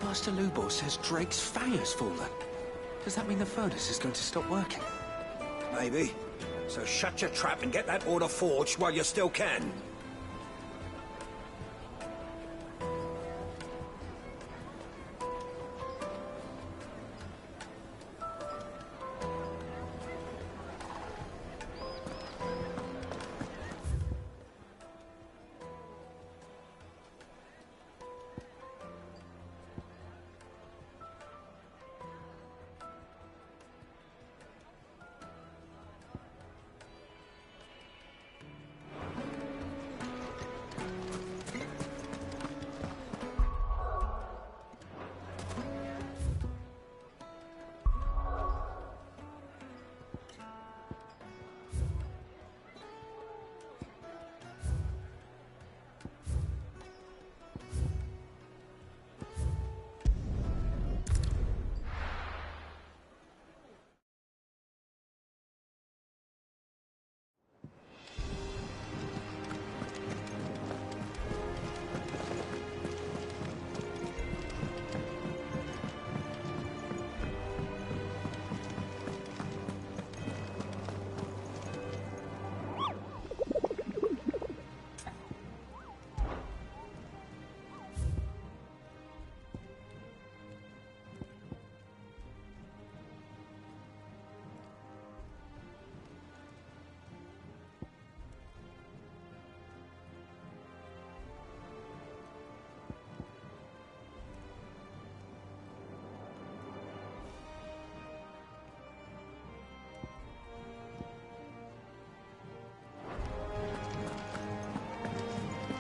Master Lubor says Drake's fire's fallen. Does that mean the furnace is going to stop working? Maybe. So shut your trap and get that order forged while you still can.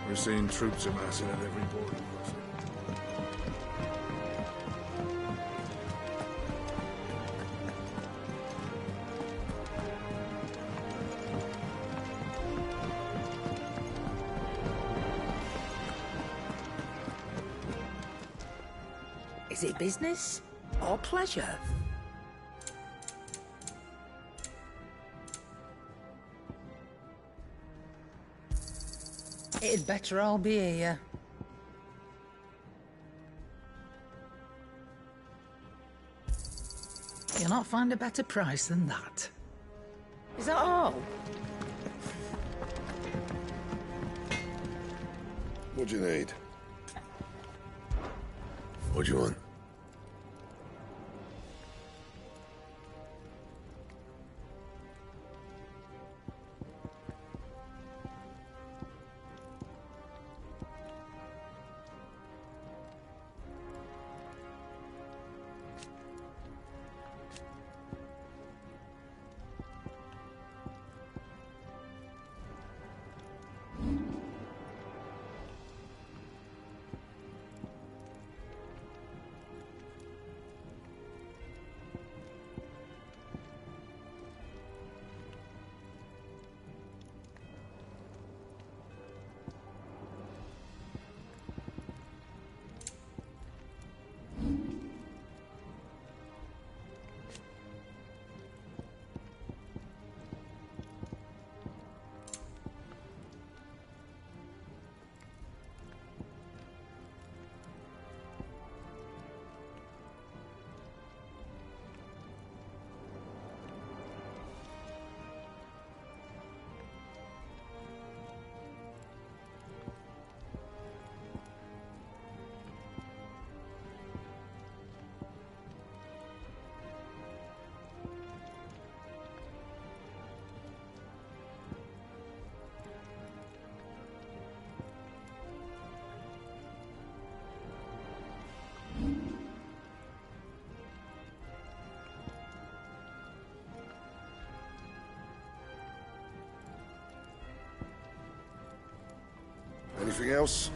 We're seeing troops amassing at every border crossing. Is it business or pleasure? It'd better all be here. You'll not find a better price than that. Is that all? What'd you need? What'd you want? Anything else?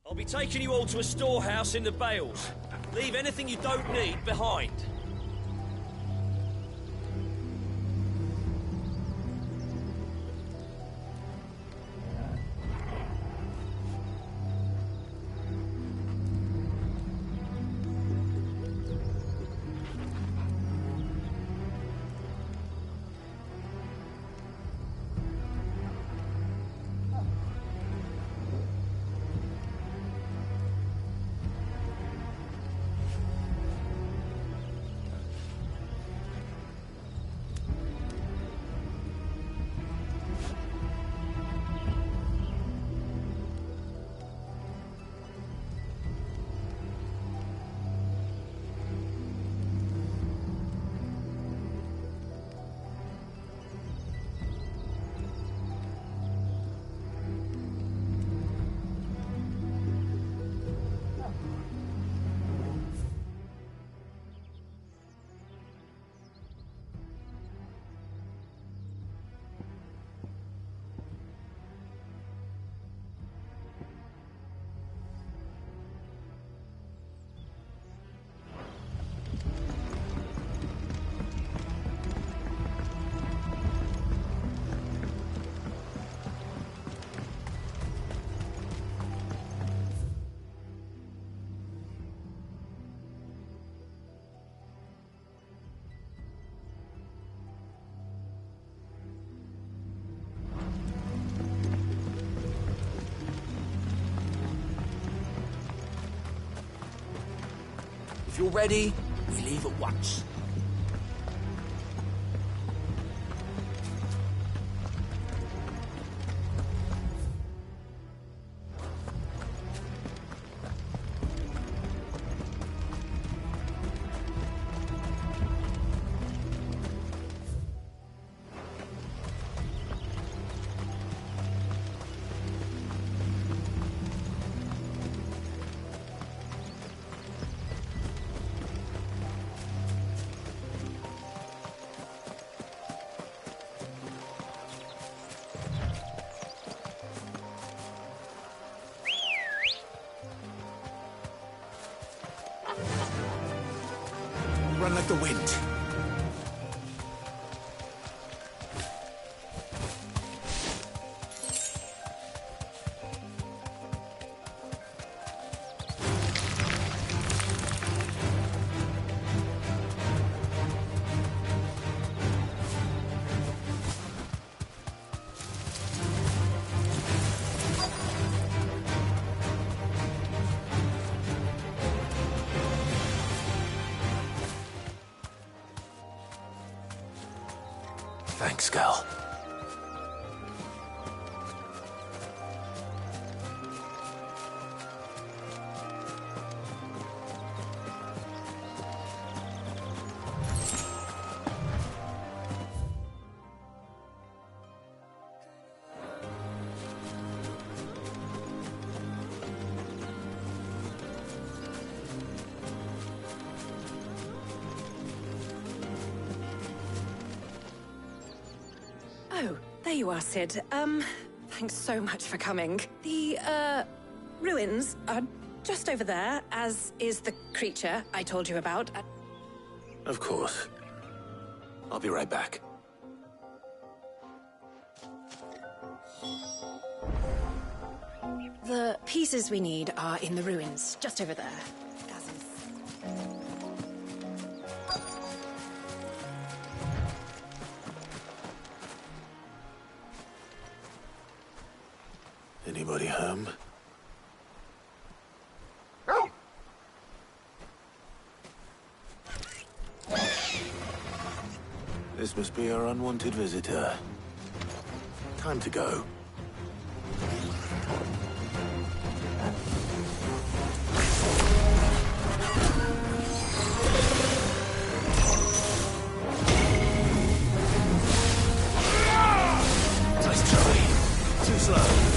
I'll be taking you all to a storehouse in the Bales. Leave anything you don't need behind. If you're ready, we leave at once. Run like the wind. Thanks, Gal. Oh, there you are, Sid. Thanks so much for coming. The, ruins are just over there, as is the creature I told you about. Of course. I'll be right back. The pieces we need are in the ruins, just over there. As is... Anybody home? This must be our unwanted visitor. Time to go. Nice try. Too slow.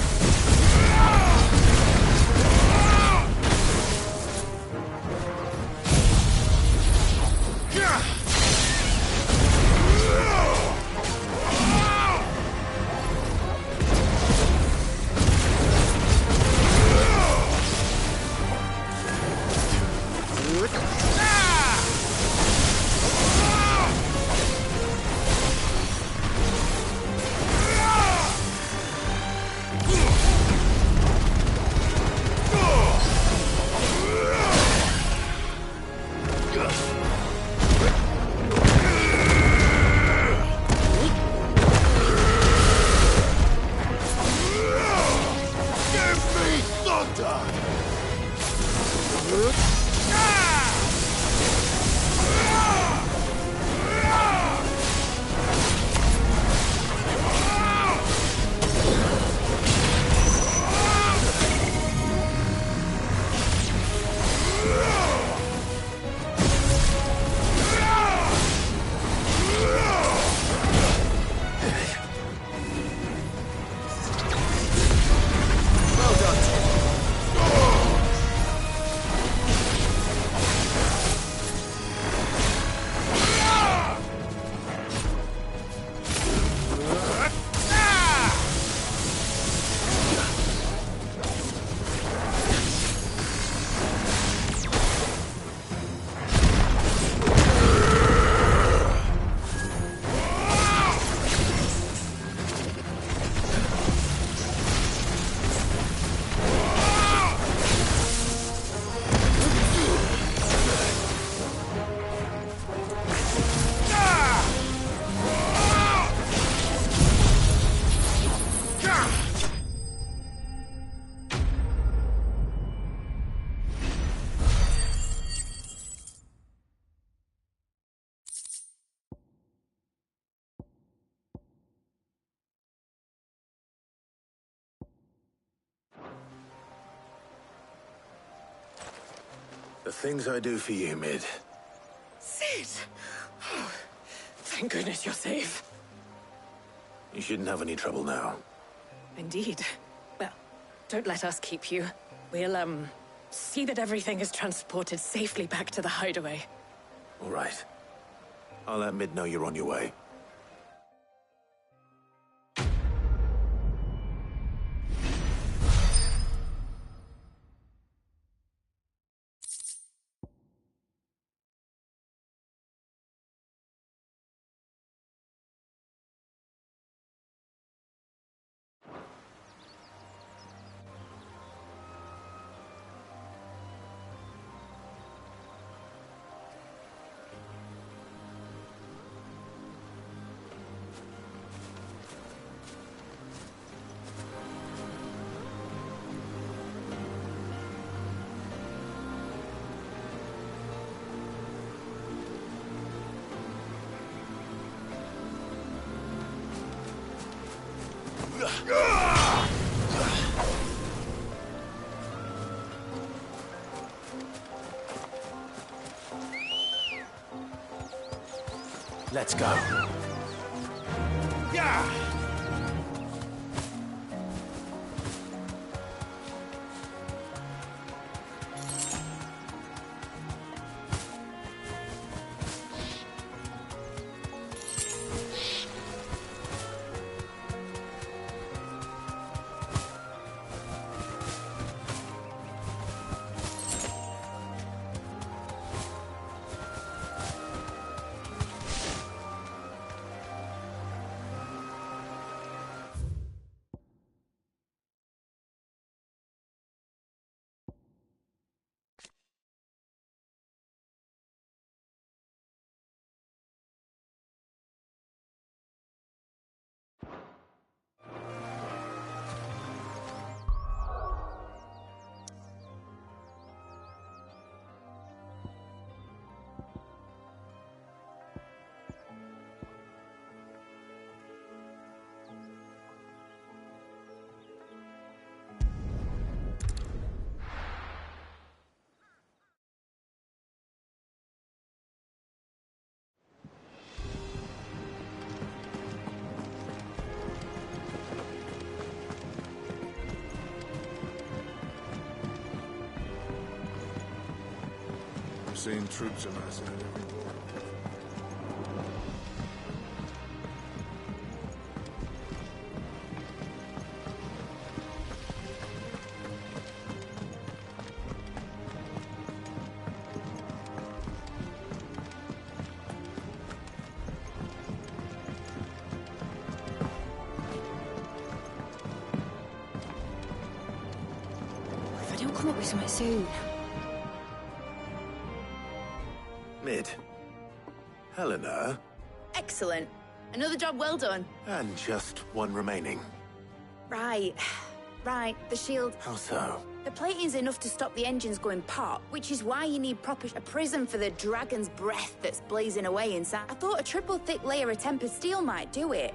The things I do for you, Mid. Sid! Oh, thank goodness you're safe. You shouldn't have any trouble now. Indeed. Well, don't let us keep you. We'll, see that everything is transported safely back to the hideaway. All right. I'll let Mid know you're on your way. Let's go. I'm seeing troops amassing at every border. If I don't come up with something soon. Mid. Helena. Excellent. Another job well done. And just one remaining. Right. Right, the shield. How so? The plating's enough to stop the engines going pop, which is why you need a prism for the dragon's breath that's blazing away inside. I thought a triple thick layer of tempered steel might do it.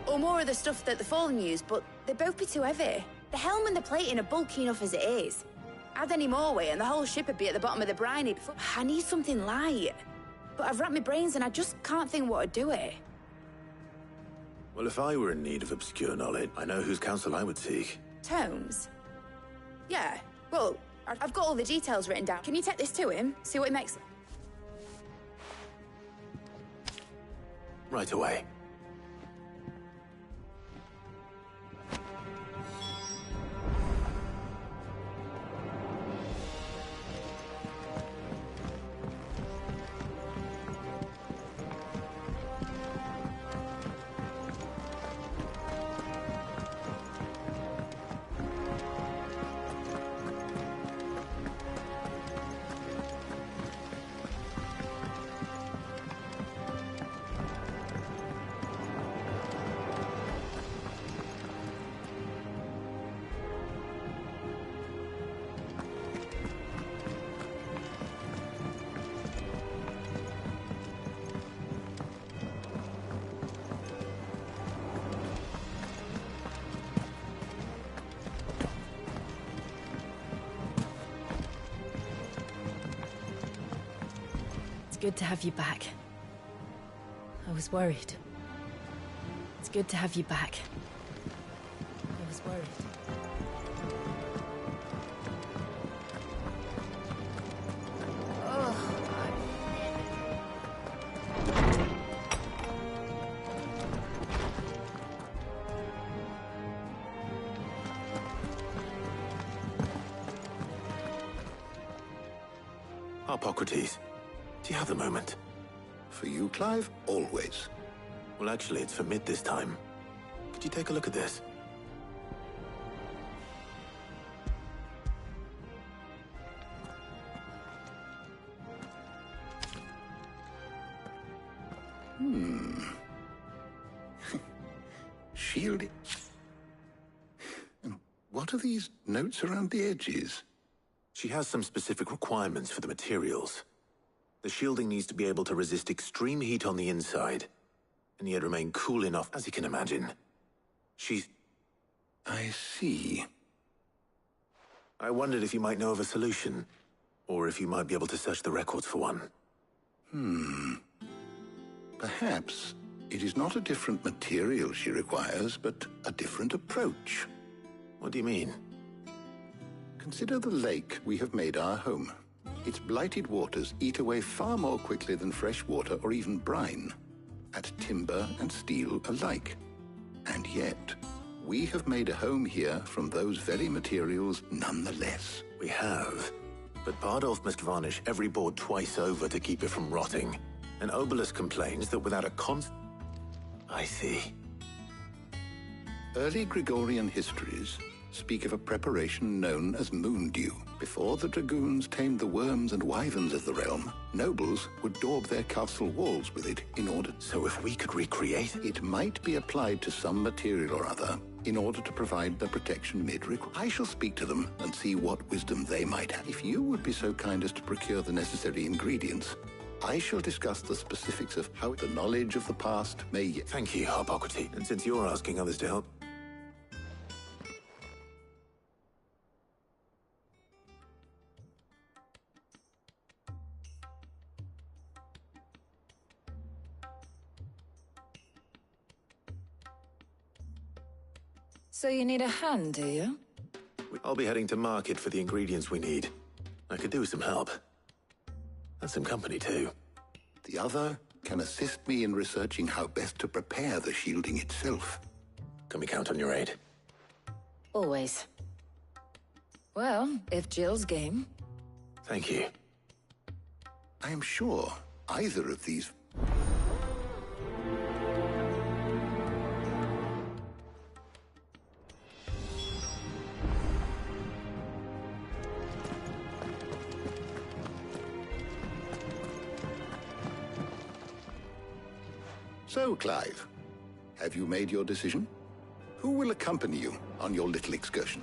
Or more of the stuff that the Fallen use, but they'd both be too heavy. The helm and the plating are bulky enough as it is. Add any more weight and the whole ship would be at the bottom of the briny. I need something light. But I've racked my brains and I just can't think what would do it. Well, if I were in need of obscure knowledge, I know whose counsel I would seek. Tomes? Yeah, well, I've got all the details written down. Can you take this to him? See what he makes... Right away. good to have you back. I was worried. It's good to have you back. I was worried. Hippocrates, do you have the moment? For you, Clive? Always. Well, actually, it's for mid this time. Could you take a look at this? Shield. What are these notes around the edges? She has some specific requirements for the materials. The shielding needs to be able to resist extreme heat on the inside, and yet remain cool enough, as you can imagine. She's... I see. I wondered if you might know of a solution, or if you might be able to search the records for one. Perhaps it is not a different material she requires, but a different approach. What do you mean? Consider the lake we have made our home. Its blighted waters eat away far more quickly than fresh water or even brine, at timber and steel alike. And yet, we have made a home here from those very materials nonetheless. We have. But Bardolph must varnish every board twice over to keep it from rotting. And Obelus complains that without a I see. Early Gregorian histories speak of a preparation known as moon dew. Before the dragoons tamed the worms and wyverns of the realm, nobles would daub their castle walls with it in order... So if we could recreate it... It might be applied to some material or other in order to provide the protection mid-require. I shall speak to them and see what wisdom they might have. If you would be so kind as to procure the necessary ingredients, I shall discuss the specifics of how the knowledge of the past may... Thank you, Hippocrates. And since you're asking others to help... So you need a hand, do you? I'll be heading to market for the ingredients we need. I could do with some help. And some company, too. The other can assist me in researching how best to prepare the shielding itself. Can we count on your aid? Always. Well, if Jill's game. Thank you. I am sure either of these... So, Clive, have you made your decision? Who will accompany you on your little excursion?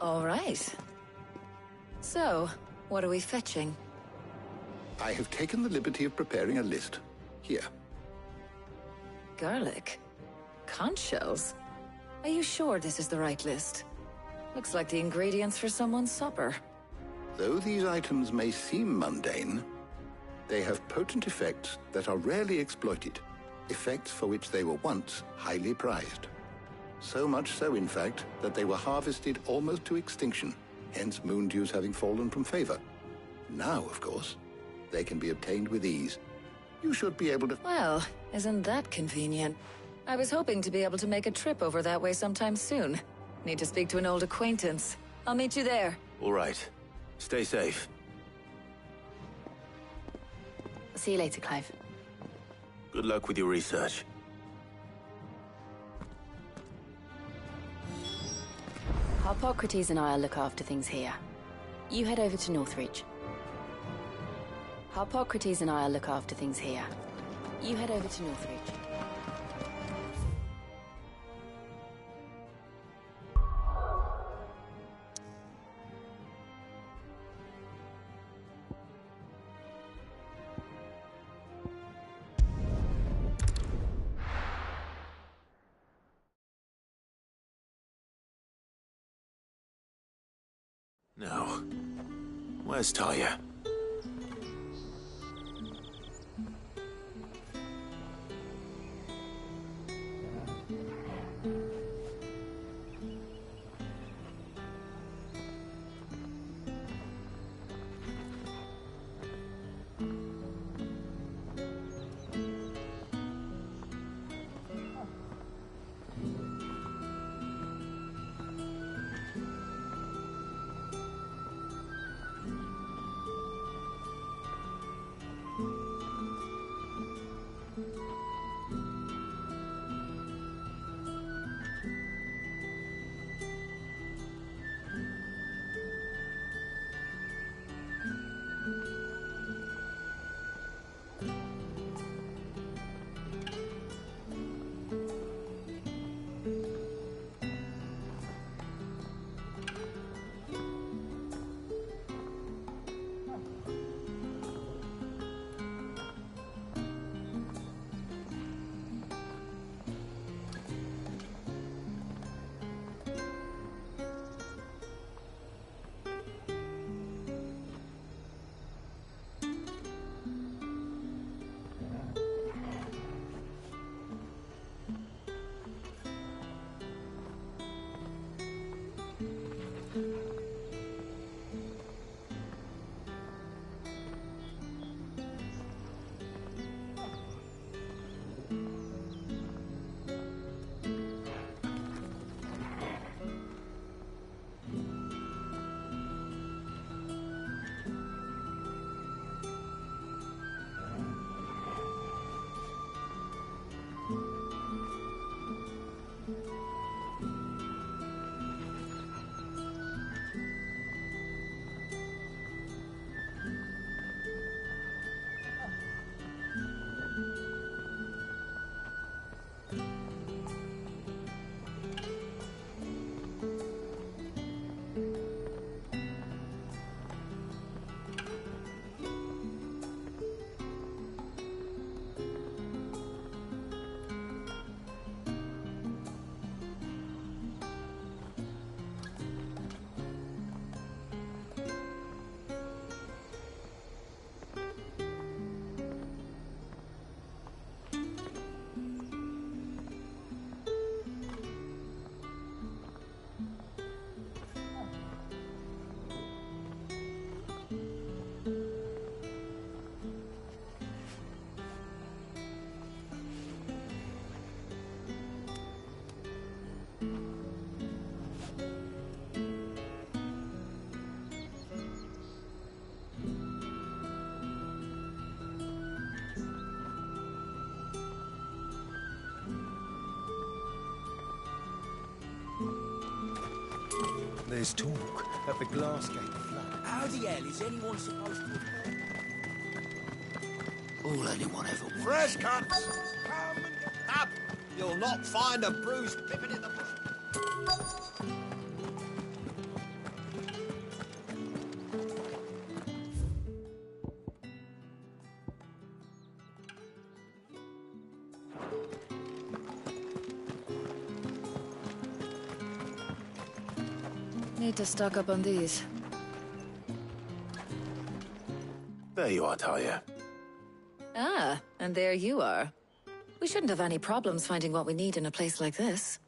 All right. So, what are we fetching? I have taken the liberty of preparing a list. Here. Garlic? Conch shells? Are you sure this is the right list? Looks like the ingredients for someone's supper. Though these items may seem mundane, they have potent effects that are rarely exploited, effects for which they were once highly prized. So much so, in fact, that they were harvested almost to extinction, hence moondews having fallen from favor. Now, of course, they can be obtained with ease. You should be able to... Well, isn't that convenient? I was hoping to be able to make a trip over that way sometime soon. Need to speak to an old acquaintance. I'll meet you there. All right. Stay safe. I'll see you later, Clive. Good luck with your research. Harpocrates and I'll look after things here. You head over to Northreach. Harpocrates and I'll look after things here. You head over to Northreach. Now, where's Talia? There's talk that the glass gate flood. How the hell is anyone supposed to... All anyone ever wants. Fresh cuts! Come and get up! You'll not find a bruised pippin in the bush. Need to stock up on these. There you are, Talia. Ah, and there you are. We shouldn't have any problems finding what we need in a place like this.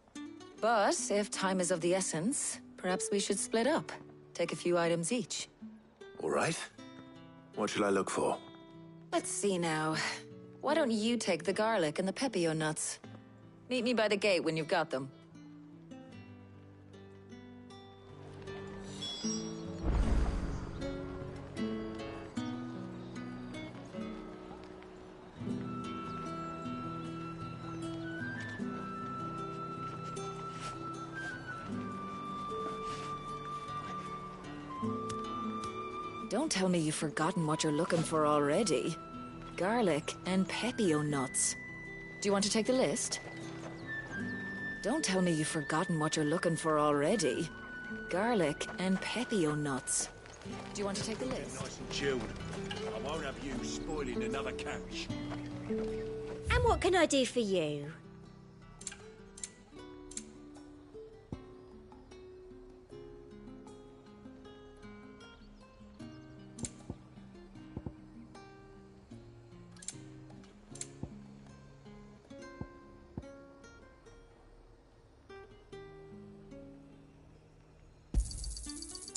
But if time is of the essence, perhaps we should split up. Take a few items each. All right. What shall I look for? Let's see now. Why don't you take the garlic and the pepio nuts? Meet me by the gate when you've got them. Don't tell me you've forgotten what you're looking for already. Garlic and pepio nuts. Do you want to take the list? Don't tell me you've forgotten what you're looking for already. Garlic and pepio nuts. Do you want to take the list? Nice and chilled. I won't have you spoiling another couch. And what can I do for you?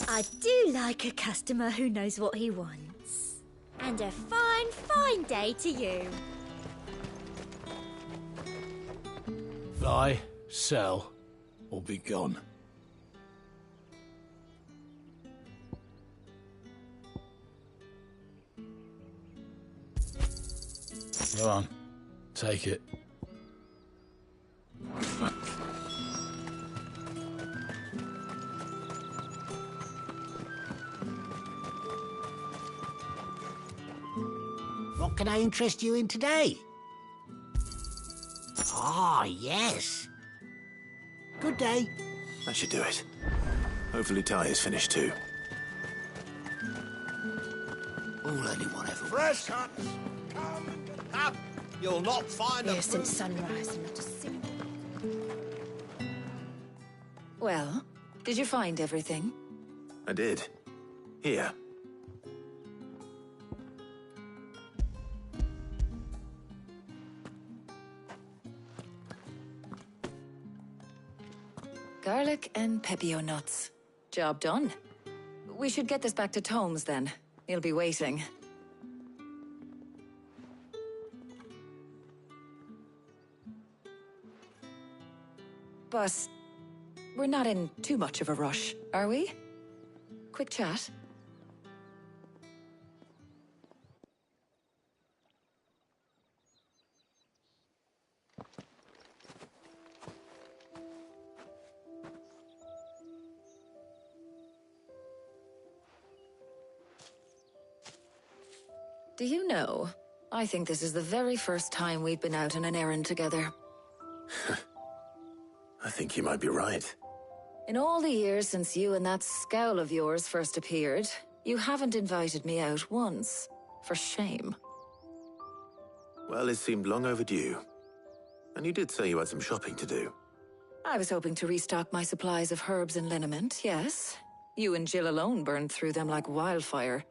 I do like a customer who knows what he wants. And a fine, fine day to you. Buy, sell, or be gone. Go on, take it. What can I interest you in today? Ah, yes. Good day. That should do it. Hopefully Talia's finished too. All anyone ever Fresh cuts! Come and get up! You'll not find Here a since sunrise and not a single... Well, did you find everything? I did. Here. Garlic and pepio nuts. Job done. We should get this back to Tomes then. He'll be waiting. But we're not in too much of a rush, are we? Quick chat. Do you know, I think this is the very first time we've been out on an errand together. I think you might be right. In all the years since you and that scowl of yours first appeared, you haven't invited me out once. For shame. Well, it seemed long overdue. And you did say you had some shopping to do. I was hoping to restock my supplies of herbs and liniment, yes. You and Jill alone burned through them like wildfire.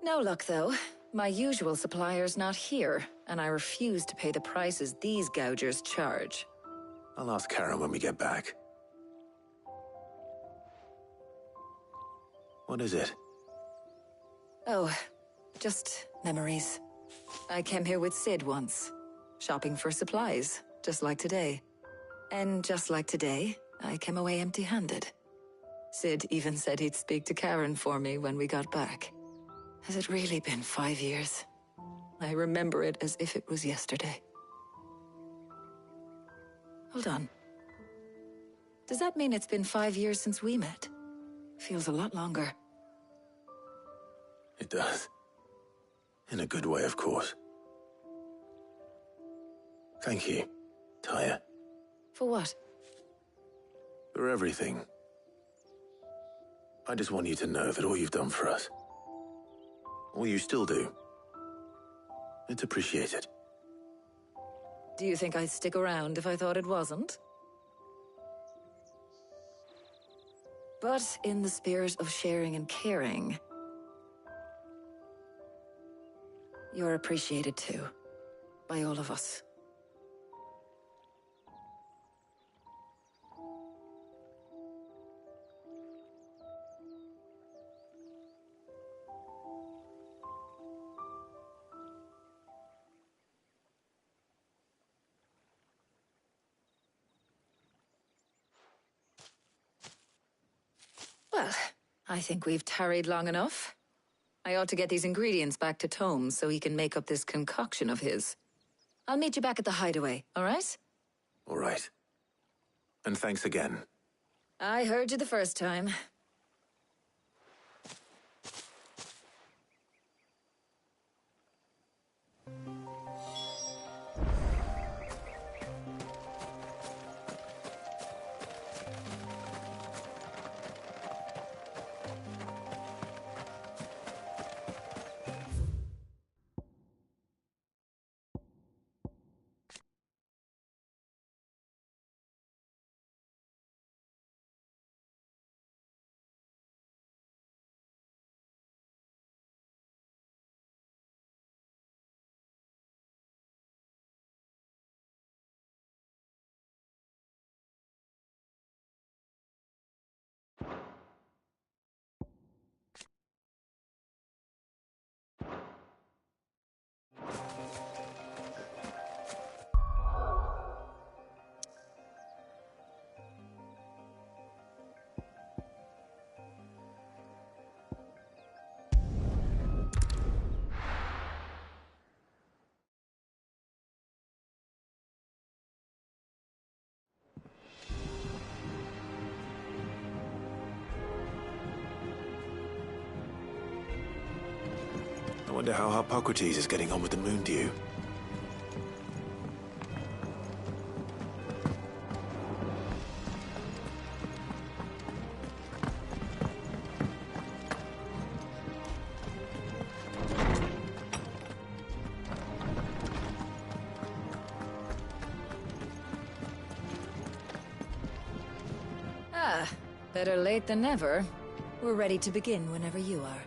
No luck, though. My usual supplier's not here, and I refuse to pay the prices these gougers charge. I'll ask Karen when we get back. What is it? Oh, just memories. I came here with Sid once, shopping for supplies, just like today. And just like today, I came away empty-handed. Sid even said he'd speak to Karen for me when we got back. Has it really been 5 years? I remember it as if it was yesterday. Hold on. Does that mean it's been 5 years since we met? Feels a lot longer. It does. In a good way, of course. Thank you, Taya. For what? For everything. I just want you to know that all you've done for us, all you still do, it's appreciated. Do you think I'd stick around if I thought it wasn't? But in the spirit of sharing and caring, you're appreciated too, by all of us. Well, I think we've tarried long enough. I ought to get these ingredients back to Tome so he can make up this concoction of his. I'll meet you back at the hideaway, all right? All right. And thanks again. I heard you the first time. I wonder how Hippocrates is getting on with the moon dew. Ah, better late than never. We're ready to begin whenever you are.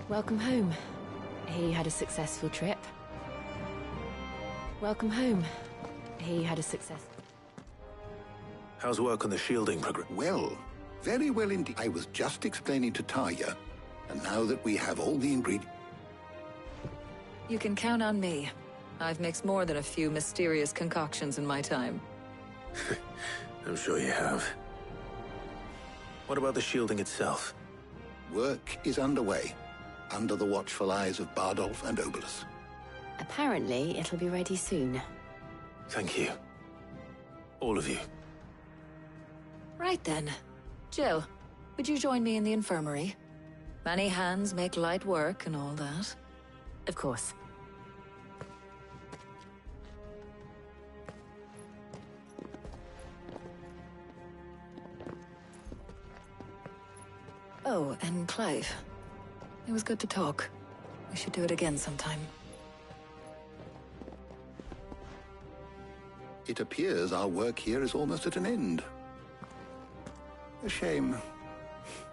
Welcome home. He had a successful trip. Welcome home. He had a success. How's work on the shielding program? Well, very well indeed. I was just explaining to Tarja, and now that we have all the ingredients... You can count on me. I've mixed more than a few mysterious concoctions in my time. I'm sure you have. What about the shielding itself? Work is underway, under the watchful eyes of Bardolph and Obolus. Apparently, it'll be ready soon. Thank you. All of you. Right then. Jill, would you join me in the infirmary? Many hands make light work and all that. Of course. Oh, and Clive. It was good to talk. We should do it again sometime. It appears our work here is almost at an end. A shame.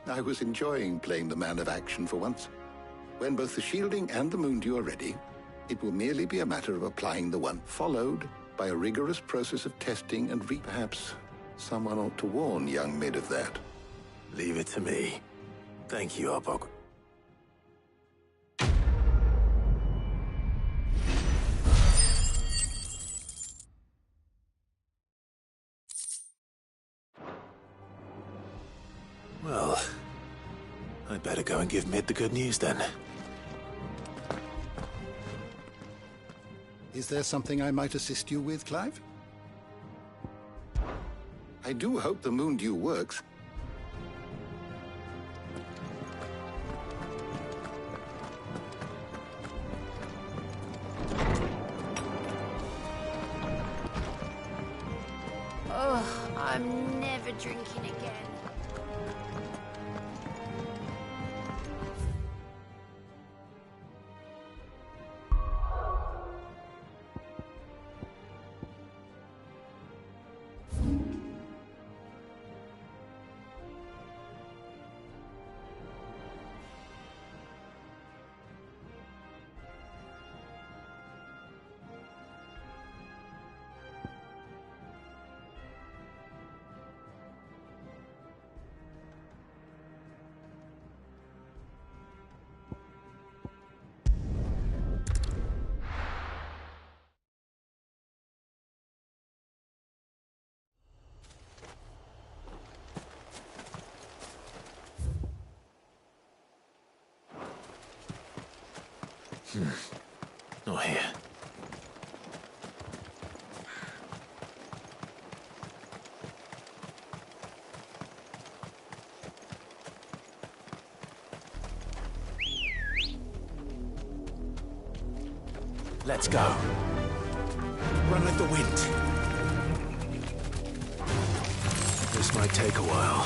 I was enjoying playing the man of action for once. When both the shielding and the moon dew are ready, it will merely be a matter of applying the one, followed by a rigorous process of testing and perhaps someone ought to warn young Mid of that. Leave it to me. Thank you, Hippocrates. Well, I'd better go and give Mid the good news then. Is there something I might assist you with, Clive? I do hope the moon dew works. Oh, I'm never drinking again. Not here. Let's go. Run like the wind. This might take a while.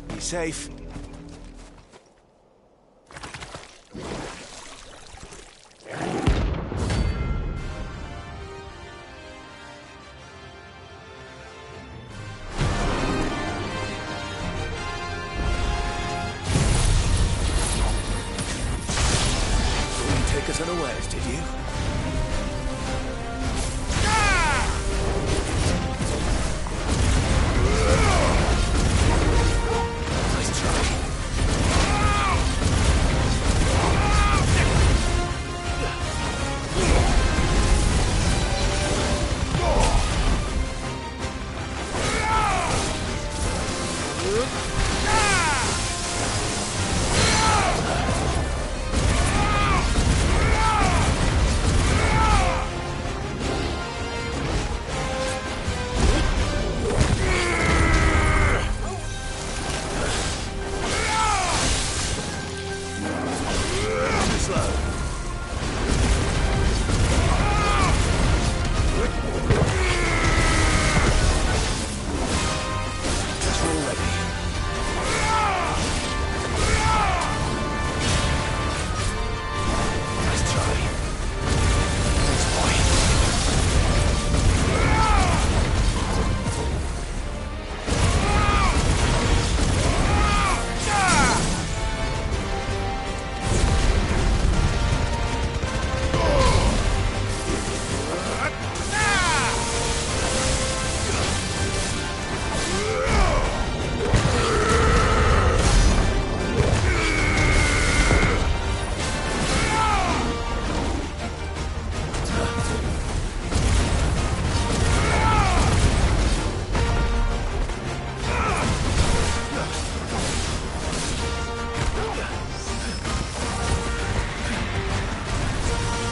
Be safe. Take us unawares, did you? Nice try.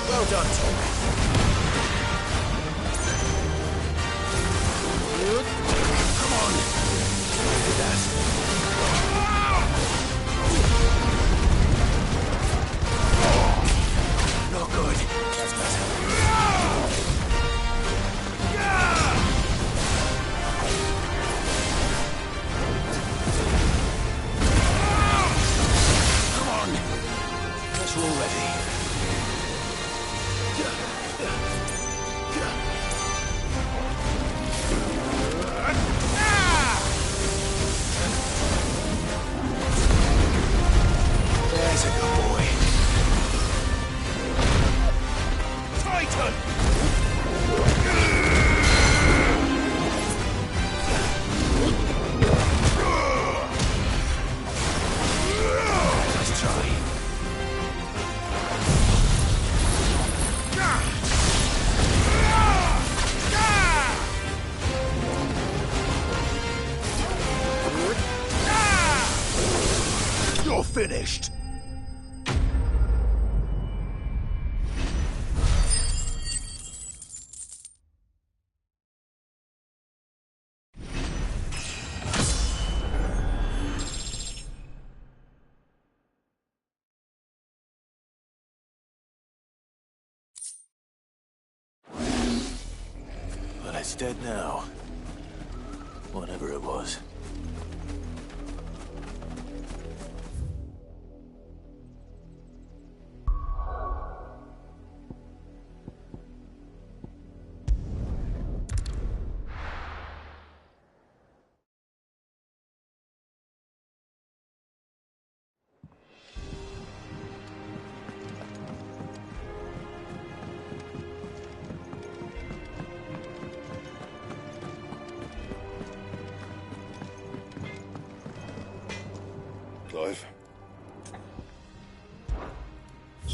Well done, Tom. Come on. Do that. Not good. That's better. Come on. Guess we're all ready. There's a good boy. Titan! Nice try. You're finished. But it's dead now. Whatever it was.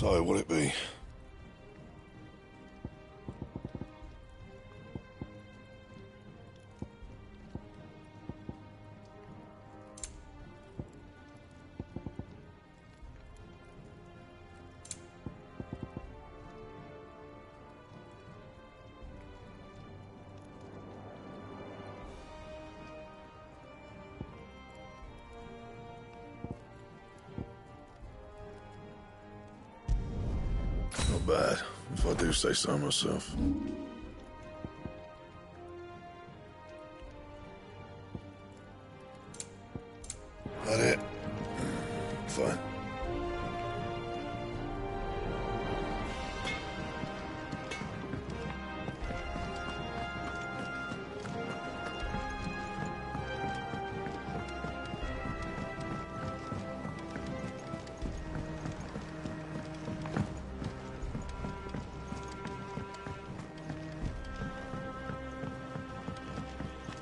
So, what'll it be? Not bad, if I do say so myself. That it? Fine.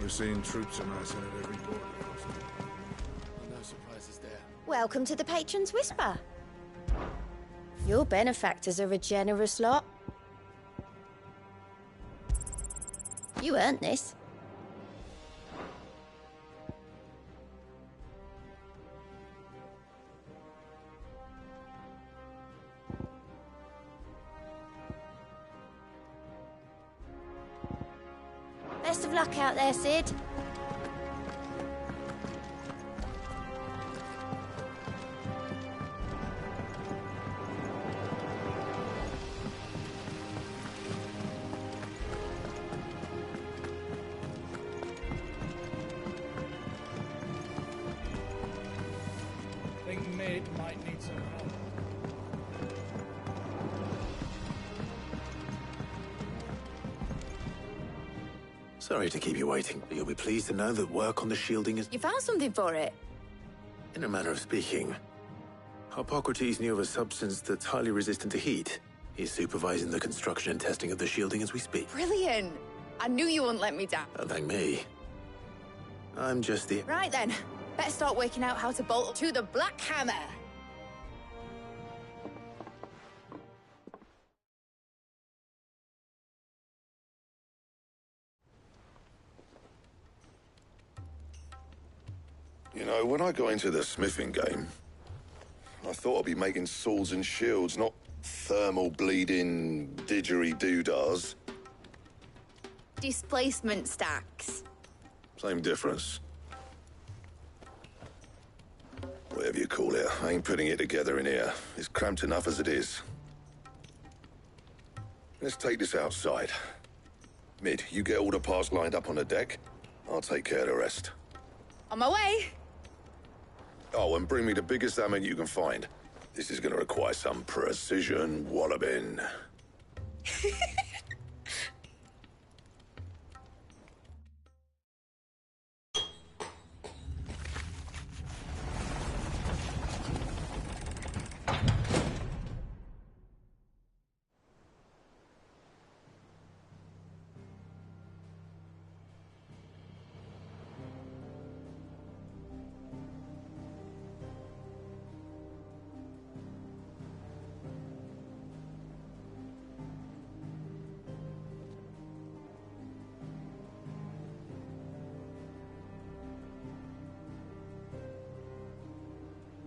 We're seeing troops amassing at every border post. No surprises there. Welcome to the Patron's Whisper. Your benefactors are a generous lot. You earned this. Best of luck out there, Sid. Think Mid might need some help. Sorry to keep you waiting, but you'll be pleased to know that work on the shielding is... You found something for it? In a manner of speaking. Hippocrates knew of a substance that's highly resistant to heat. He's supervising the construction and testing of the shielding as we speak. Brilliant! I knew you wouldn't let me down. Don't thank me. I'm just the... Right then, better start working out how to bolt to the Black Hammer. You know, when I got into the smithing game, I thought I'd be making swords and shields, not thermal bleeding didgeridoo-dahs. Displacement stacks. Same difference. Whatever you call it, I ain't putting it together in here. It's cramped enough as it is. Let's take this outside. Mid, you get all the parts lined up on the deck. I'll take care of the rest. On my way. Oh, and bring me the biggest hammer you can find. This is gonna require some precision walloping.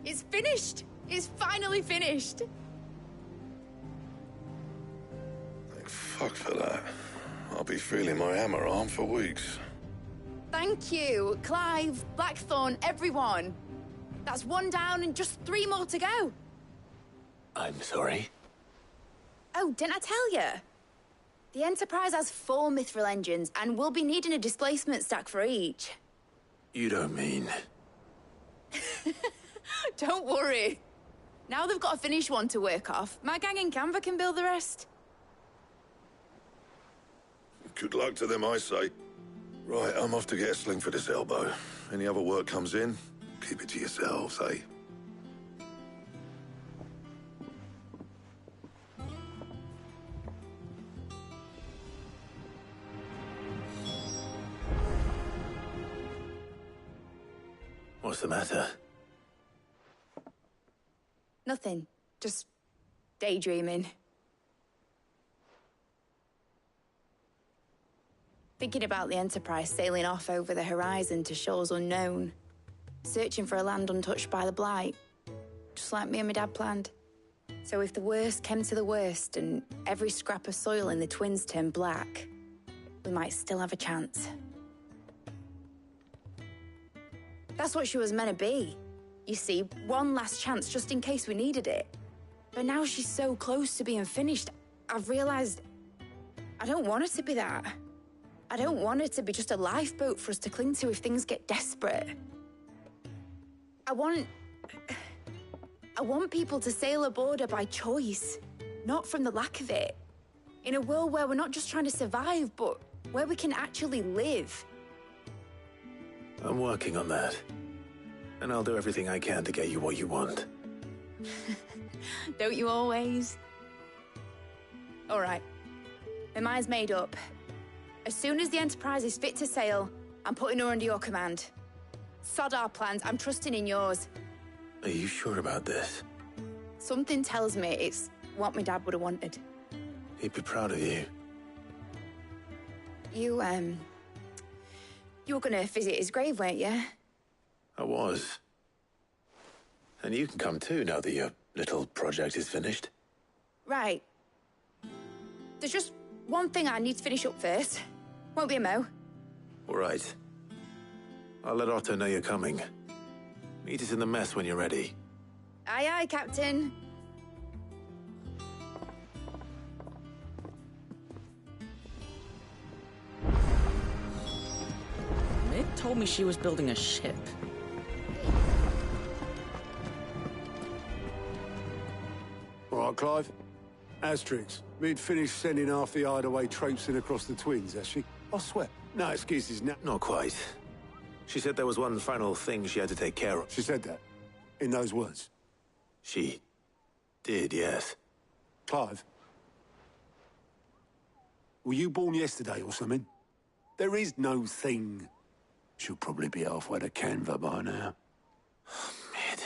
It's finished! It's finally finished! Thank fuck for that. I'll be feeling my hammer arm for weeks. Thank you, Clive, Blackthorn, everyone. That's one down and just 3 more to go. I'm sorry. Oh, didn't I tell you? The Enterprise has 4 mithril engines, and we'll be needing a displacement stack for each. You don't mean... Don't worry. Now they've got a finished one to work off. My gang in Canva can build the rest. Good luck to them, I say. Right, I'm off to get a sling for this elbow. Any other work comes in, keep it to yourselves, eh? What's the matter? Nothing. Just Daydreaming. Thinking about the Enterprise sailing off over the horizon to shores unknown. Searching for a land untouched by the Blight. Just like me and my dad planned. So if the worst came to the worst and every scrap of soil in the Twins turned black, we might still have a chance. That's what she was meant to be. You see, one last chance just in case we needed it. But now she's so close to being finished, I've realized I don't want her to be that. I don't want her to be just a lifeboat for us to cling to if things get desperate. I want people to sail aboard her by choice, not from the lack of it. In a world where we're not just trying to survive, but where we can actually live. I'm working on that. And I'll do everything I can to get you what you want. Don't you always? All right. My mind's made up. As soon as the Enterprise is fit to sail, I'm putting her under your command. Sod our plans, I'm trusting in yours. Are you sure about this? Something tells me it's what my dad would have wanted. He'd be proud of you. You were gonna visit his grave, weren't you? I was. And you can come too now that your little project is finished. Right. There's just one thing I need to finish up first. Won't be a mo. All right. I'll let Otto know you're coming. Meet us in the mess when you're ready. Aye, aye, Captain. Mid told me she was building a ship. All right, Clive. Asterix, Mid finished sending half the hideaway traipsing across the Twins, has she? I swear. No excuses now. Not quite. She said there was one final thing she had to take care of. She said that? In those words? She did, yes. Clive? Were you born yesterday or something? There is no thing. She'll probably be halfway to Canva by now. Mid.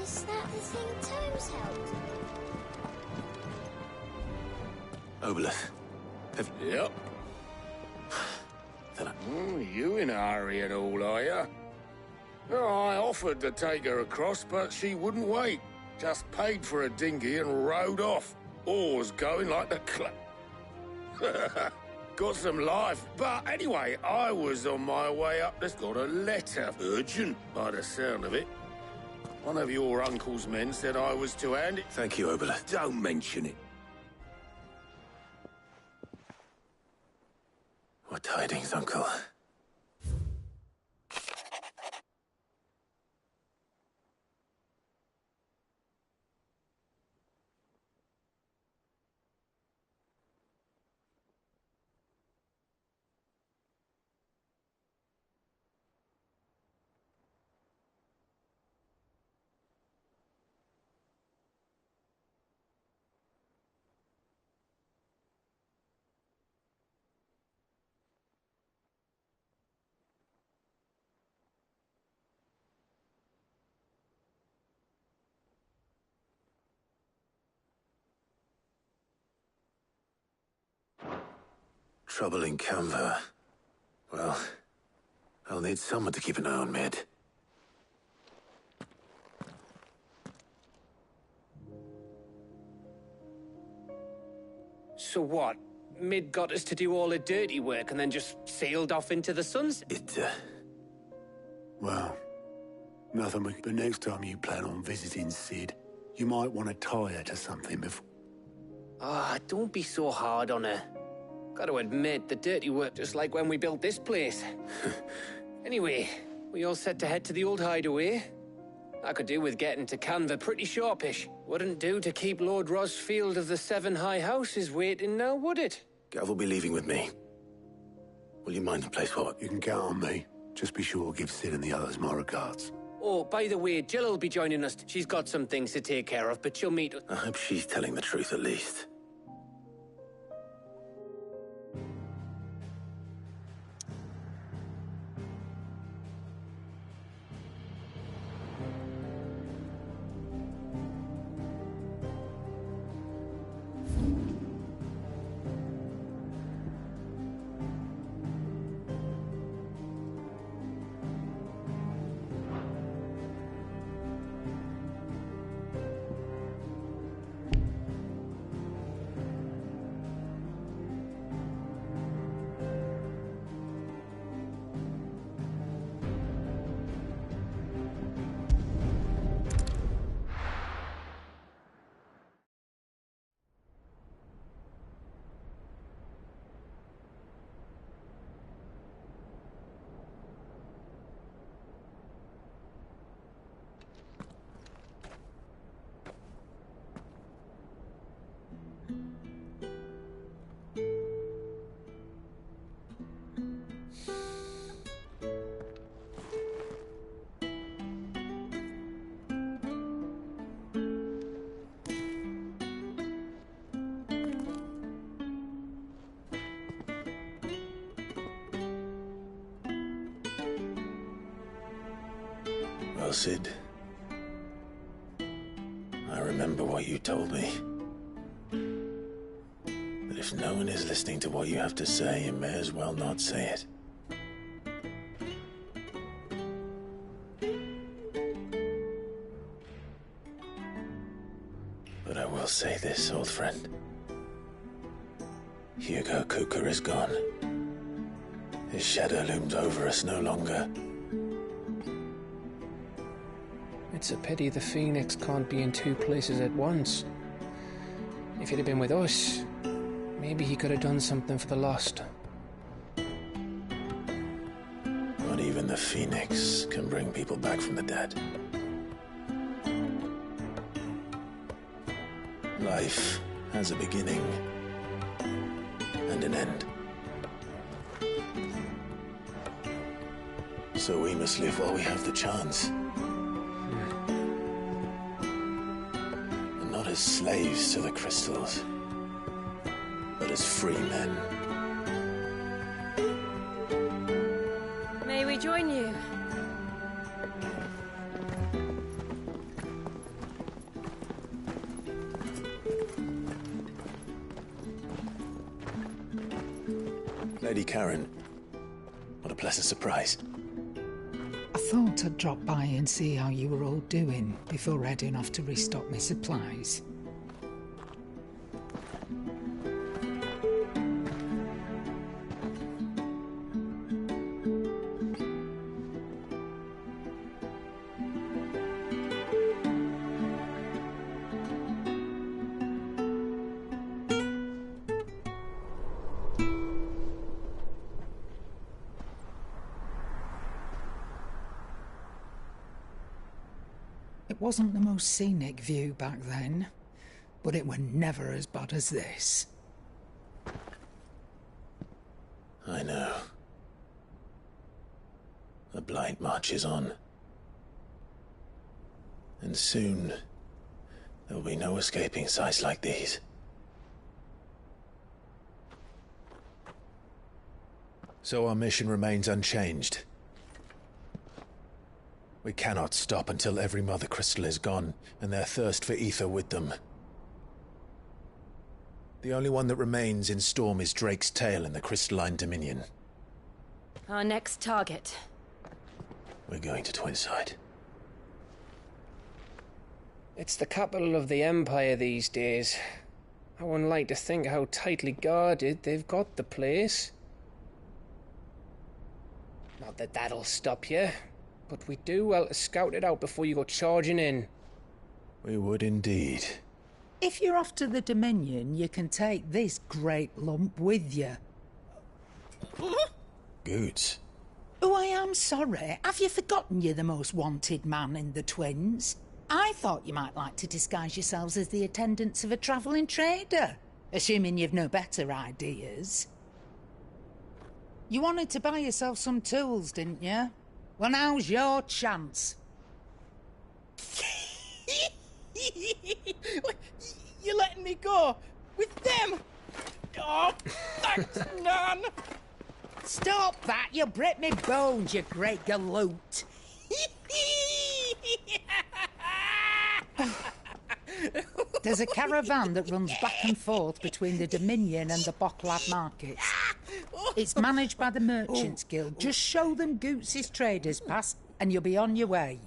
Is that the thing Tomes held? Obolus. Yep. You in a hurry at all, are you? Oh, I offered to take her across, but she wouldn't wait. Just paid for a dinghy and rowed off. Oars going like the Got some life. But anyway, I was on my way up. Just got a letter. Urgent, by the sound of it. One of your uncle's men said I was to hand it. Thank you, Obolus. Don't mention it. What tidings, Uncle? Trouble in Canva. Well, I'll need someone to keep an eye on Mid. So what? Mid got us to do all the dirty work and then just sailed off into the sunset? Well, nothing but next time you plan on visiting Sid, you might want to tie her to something before... Ah, don't be so hard on her. Got to admit, the dirty work just like when we built this place. Anyway, we all set to head to the old hideaway. I could do with getting to Canva pretty sharpish. Wouldn't do to keep Lord Rosfield of the Seven High Houses waiting now, would it? Gav will be leaving with me. Will you mind the place what? You can count on me. Just be sure to give Sid and the others my regards. Oh, by the way, Jill will be joining us. She's got some things to take care of, but she'll meet us. I hope she's telling the truth at least. Well, Sid, I remember what you told me. That if no one is listening to what you have to say, you may as well not say it. But I will say this, old friend. Hugo Cooker is gone. His shadow looms over us no longer. It's a pity the Phoenix can't be in two places at once. If he'd have been with us, maybe he could have done something for the Lost. Not even the Phoenix can bring people back from the dead. Life has a beginning and an end. So we must live while we have the chance. And not as slaves to the crystals, but as free men. May we join you? Lady Karen, what a pleasant surprise. I thought I'd drop by and see how you were all doing before heading off to restock my supplies. It wasn't the most scenic view back then, but it were never as bad as this. I know. The blight marches on. And soon, there will be no escaping sights like these. So our mission remains unchanged. We cannot stop until every Mother Crystal is gone, and their thirst for ether with them. The only one that remains in Storm is Drake's tail in the Crystalline Dominion. Our next target. We're going to Twinside. It's the capital of the Empire these days. I wouldn't like to think how tightly guarded they've got the place. Not that that'll stop you, but we do well to scout it out before you go charging in. We would indeed. If you're off to the Dominion, you can take this great lump with you. Goods. Oh, I am sorry. Have you forgotten you're the most wanted man in the Twins? I thought you might like to disguise yourselves as the attendants of a travelling trader, assuming you've no better ideas. You wanted to buy yourself some tools, didn't you? Well, now's your chance. You're letting me go? With them? Oh, thanks, Nan! Stop that! You'll break me bones, you great galoot! There's a caravan that runs back and forth between the Dominion and the Bocklad markets. It's managed by the Merchants Guild. Just show them Goots' traders pass and you'll be on your way.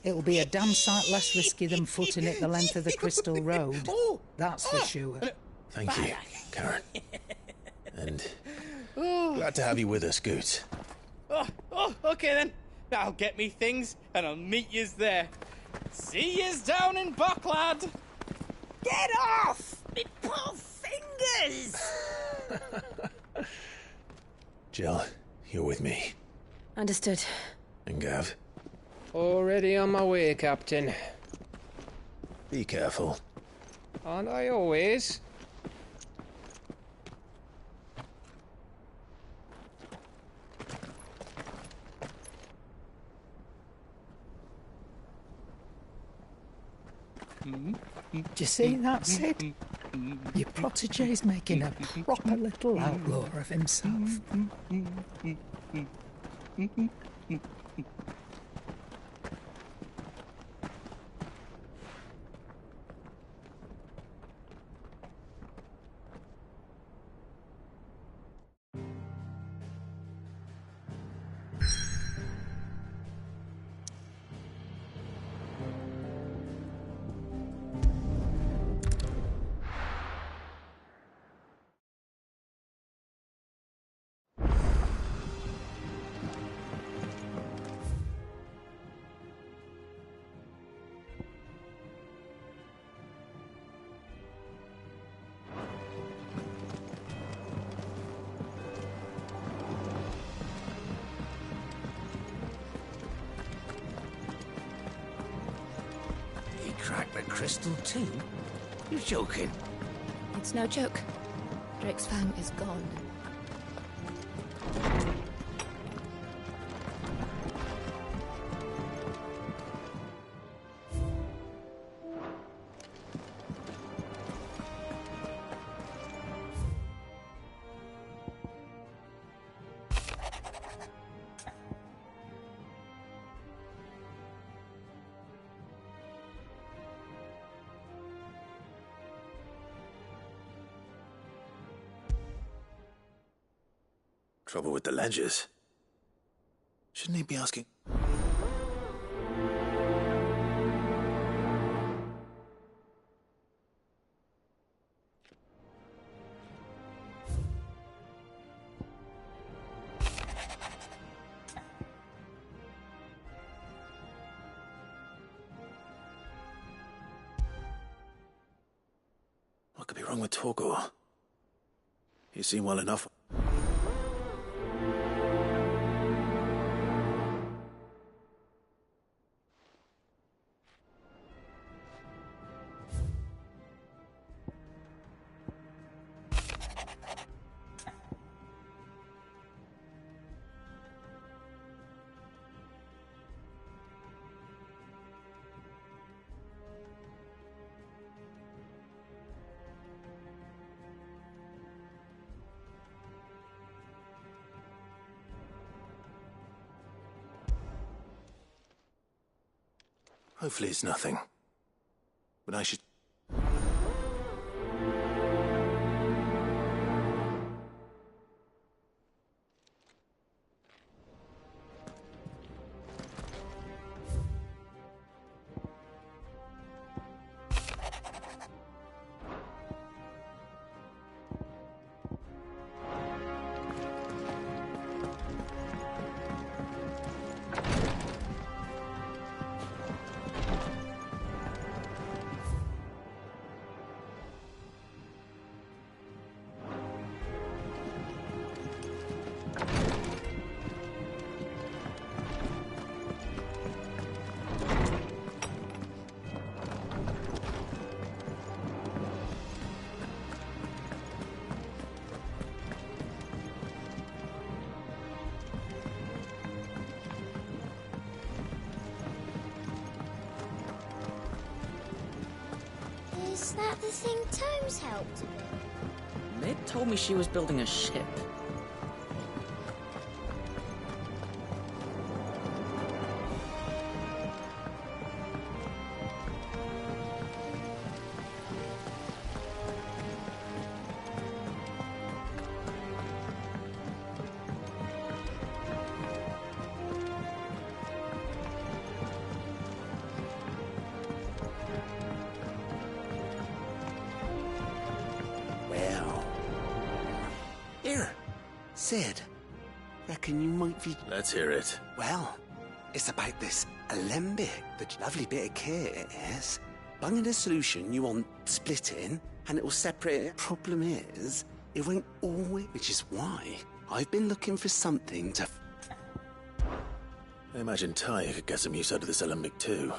It'll be a damn sight less risky than footing it the length of the Crystal Road. That's for sure. Thank you, Karen. And glad to have you with us, Goots. Okay then. I'll get me things and I'll meet yous there. See yous down in Bocklad. Get off! Me poor fingers! Jill, you're with me. Understood. And Gav? Already on my way, Captain. Be careful. Aren't I always? Do you see that, Sid? Your protege's making a proper little outlaw of himself. crystal too? You're joking. It's no joke. Drake's fang is gone. Trouble with the ledgers. Shouldn't he be asking? What could be wrong with Torgor? He seemed well enough. Hopefully it's nothing. But I should... Is that the thing Tomes helped to build? Mid told me she was building a ship. Here, Sid. Reckon you might be... Let's hear it. Well, it's about this alembic, the lovely bit of kit it is. Bunging a solution you want splitting, and it will separate. Problem is, it won't always, which is why I've been looking for something to... I imagine Ty could get some use out of this alembic too.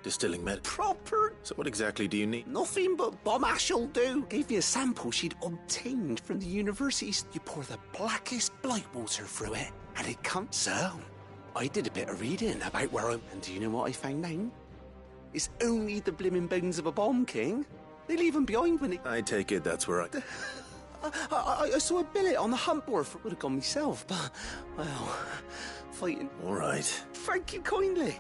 Distilling med... Proper... So what exactly do you need? Nothing but bomb ash'll do. Gave me a sample she'd obtained from the universities. You pour the blackest blight water through it, and it comes out. I did a bit of reading about where I'm... And do you know what I found out? It's only the blimmin' bones of a bomb king. They leave them behind when it... I take it that's where I saw a billet on the hunt board for... Would have gone myself, but... Well... Fighting... All right. Thank you kindly.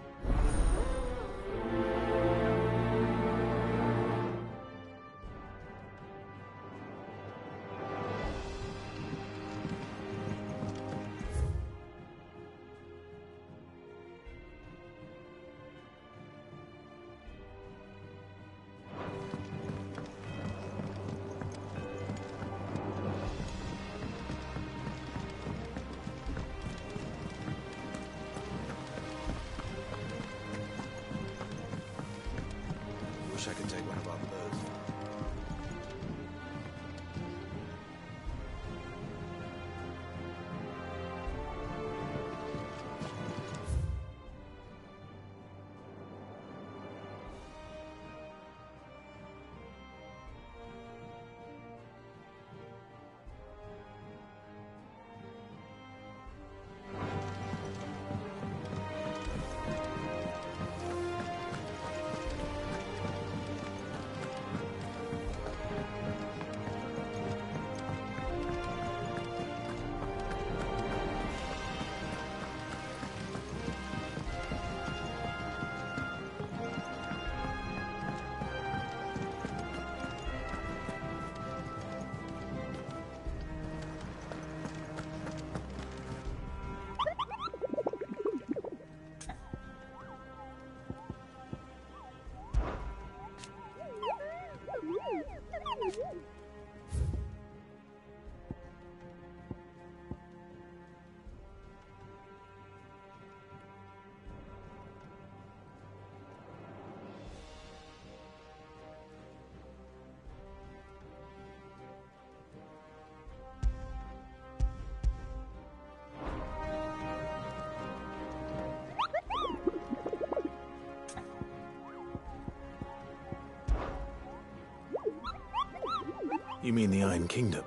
You mean the Iron Kingdom?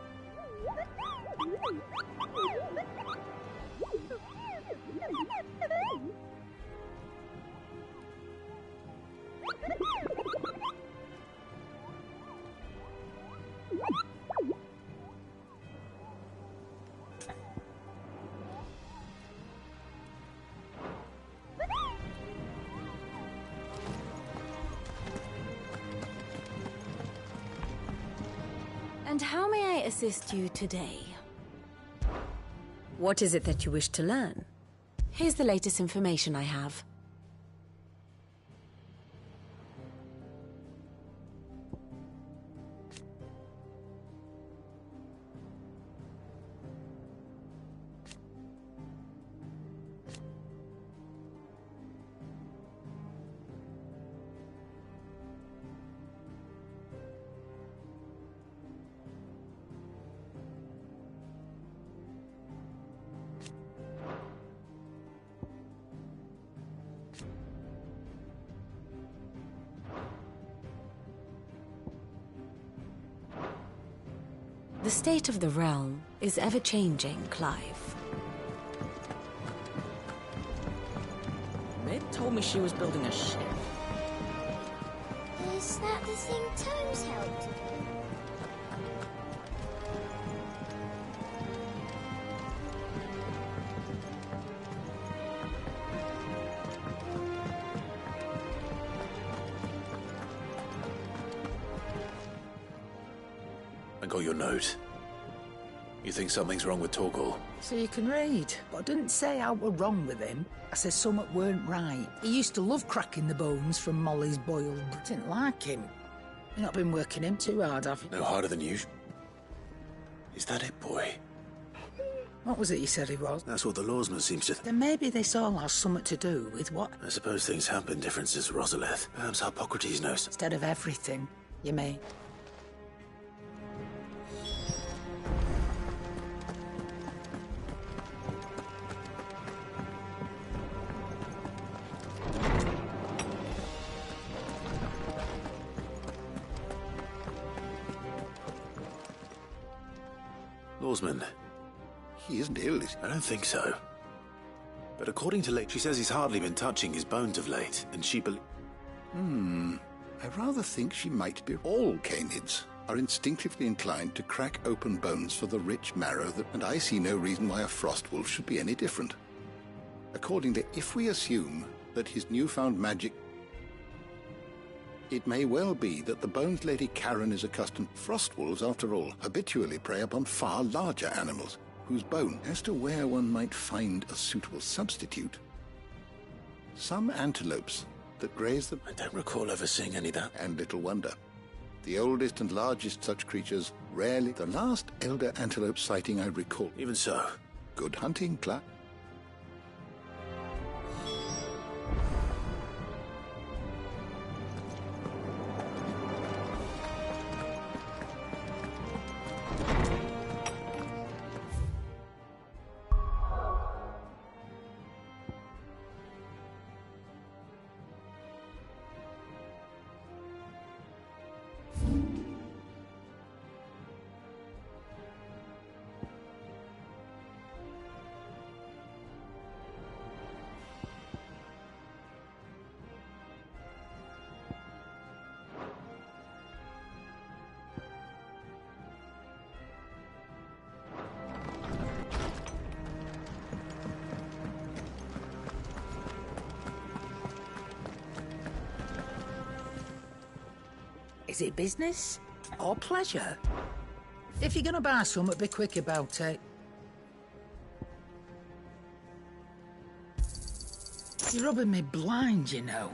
And how may I assist you today? What is it that you wish to learn? Here's the latest information I have. The state of the realm is ever-changing, Clive. Mid told me she was building a ship. Is that the thing Tomes helped do? I got your note. You think something's wrong with Torgal? So you can read. But I didn't say I were wrong with him. I said something weren't right. He used to love cracking the bones from Molly's boiled. Didn't like him. You've not been working him too hard, have you? No harder than usual. Is that it, boy? What was it you said he was? That's what the lawsman seems to... Then maybe this all has something to do with what? I suppose things happen, differences, Rosalith. Perhaps Hippocrates knows. Instead of everything, you mean? Lawsman. He isn't ill, is he? I don't think so. But according to Lake, she says he's hardly been touching his bones of late, and she I rather think she might be. All canids are instinctively inclined to crack open bones for the rich marrow and I see no reason why a frost wolf should be any different. Accordingly, if we assume that his newfound magic... It may well be that the Bones Lady Karen is accustomed... Frost wolves, after all, habitually prey upon far larger animals, whose bone, as to where one might find a suitable substitute. Some antelopes that graze the... I don't recall ever seeing any of that. And little wonder. The oldest and largest such creatures rarely... The last elder antelope sighting I recall... Even so. Good hunting, Clark. Is it business or pleasure? If you're gonna buy something, be quick about it. You're rubbing me blind, you know.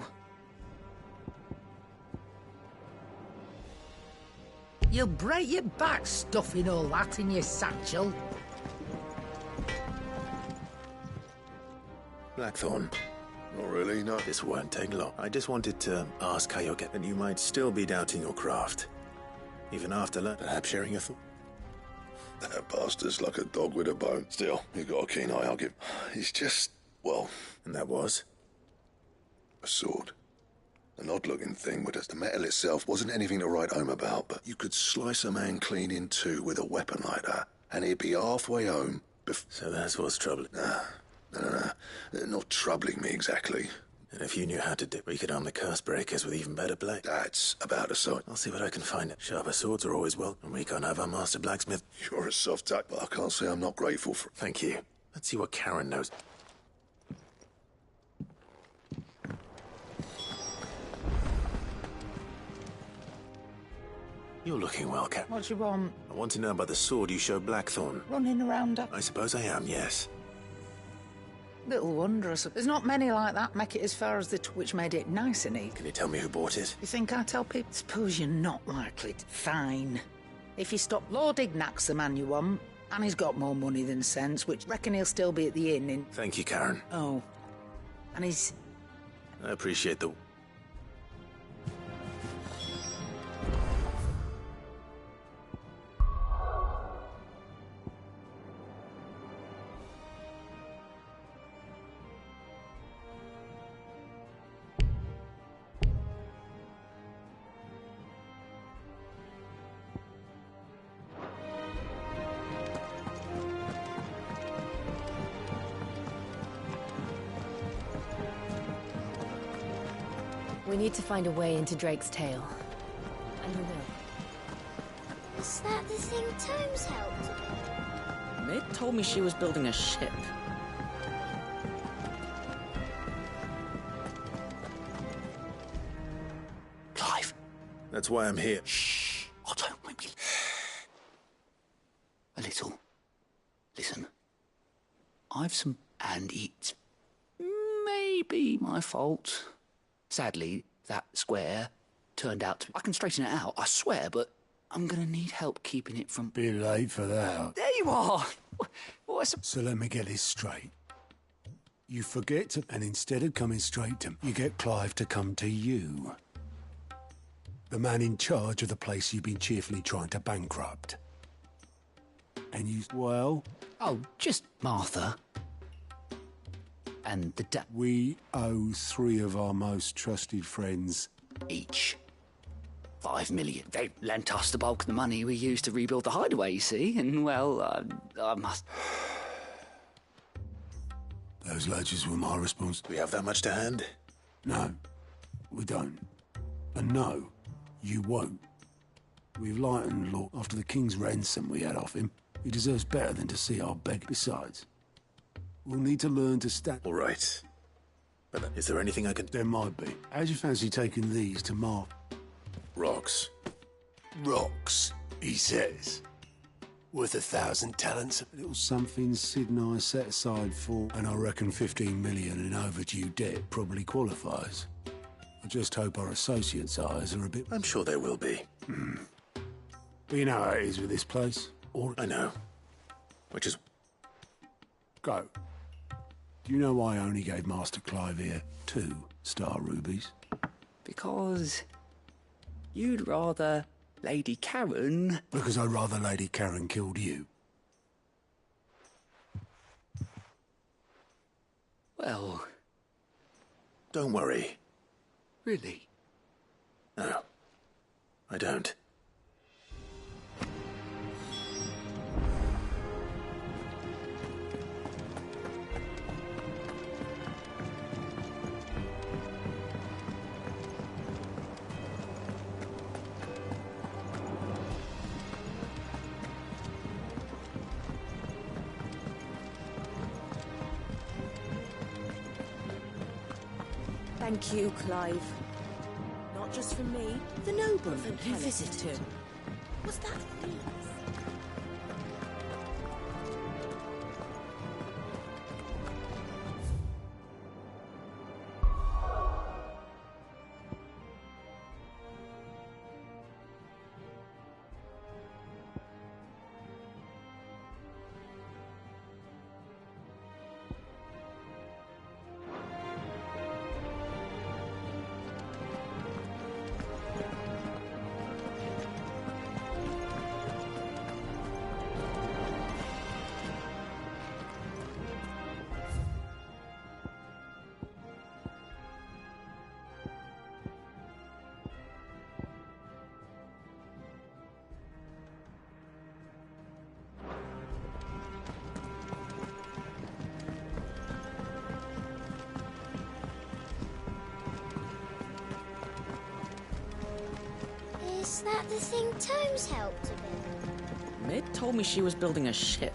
You'll break your back stuffing all that in your satchel. Blackthorn. Not really, no. This won't take long. I just wanted to ask how you're getting. You might still be doubting your craft. Even after learning, perhaps sharing a thought. That bastard's like a dog with a bone. Still, you've got a keen eye, I'll give. It's just, well... And that was? A sword. An odd-looking thing, but the metal itself wasn't anything to write home about, but you could slice a man clean in two with a weapon like that, and he'd be halfway home So that's what's troubling. No. Not troubling me exactly. And if you knew how to dip, we could arm the curse breakers with even better blade. That's about a sight. I'll see what I can find. Sharper swords are always welcome, and we can't have our master blacksmith. You're a soft tack, but I can't say I'm not grateful for... Thank you. Let's see what Karen knows. You're looking well, Cap. What do you want? I want to know about the sword you showed Blackthorn. Running around up. I suppose I am, yes. Little wonder. There's not many like that make it as far as which made it nice and neat. Can you tell me who bought it? You think I tell people? Suppose you're not likely to. Fine. If you stop Lord Ignac's the man you want, and he's got more money than sense, which reckon he'll still be at the inn in... Thank you, Karen. Oh. And he's... I appreciate the... We need to find a way into Drake's tail. And we will. Is that the thing Tomes helped? Mid told me she was building a ship. Clive. That's why I'm here. Shh. Oh, don't make me... A little. Listen. I've some... And it's... maybe my fault. Sadly, that square turned out to... I can straighten it out, I swear, but I'm gonna need help keeping it from... Bit late for that. There you are! What's... So let me get this straight. You forget to... And instead of coming straight to me, you get Clive to come to you. The man in charge of the place you've been cheerfully trying to bankrupt. And you... Well... Oh, just Martha. And the We owe 3 of our most trusted friends... Each. 5 million. They lent us the bulk of the money we used to rebuild the hideaway, you see, and, well, I must... Those ledgers were my response. Do we have that much to hand? No, we don't. And no, you won't. We've lightened Lord after the king's ransom we had off him. He deserves better than to see our beg. Besides, we'll need to learn to stand... All right. But is there anything I can... There might be. How'd you fancy taking these to Mark? Rocks. Rocks, he says. Worth 1,000 talents. A little something Sid and I set aside for, and I reckon 15 million in overdue debt probably qualifies. I just hope our associates' eyes are a bit... I'm sure they will be. But you know how it is with this place. I know. Which is... Go. Do you know why I only gave Master Clive here 2 star rubies? Because... you'd rather Lady Karen... Because I'd rather Lady Karen killed you. Well... Don't worry. Really? No. I don't. Thank you, Clive. Not just for me, the nobleman who visited him. Was that Reese? Was that the thing Tomes helped a bit? Mid told me she was building a ship.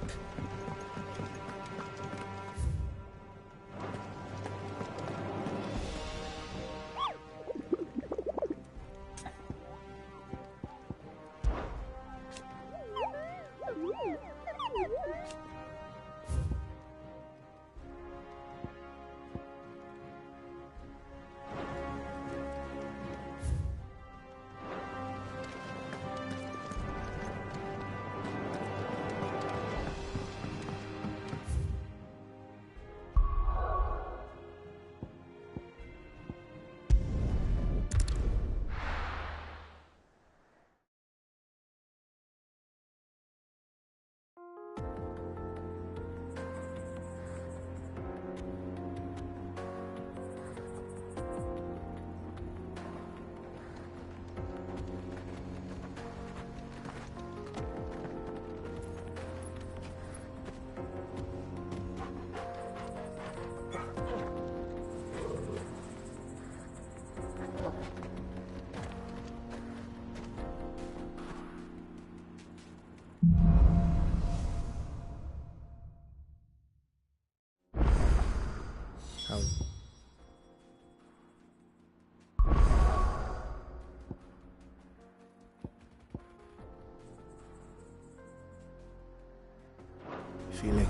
Feeling?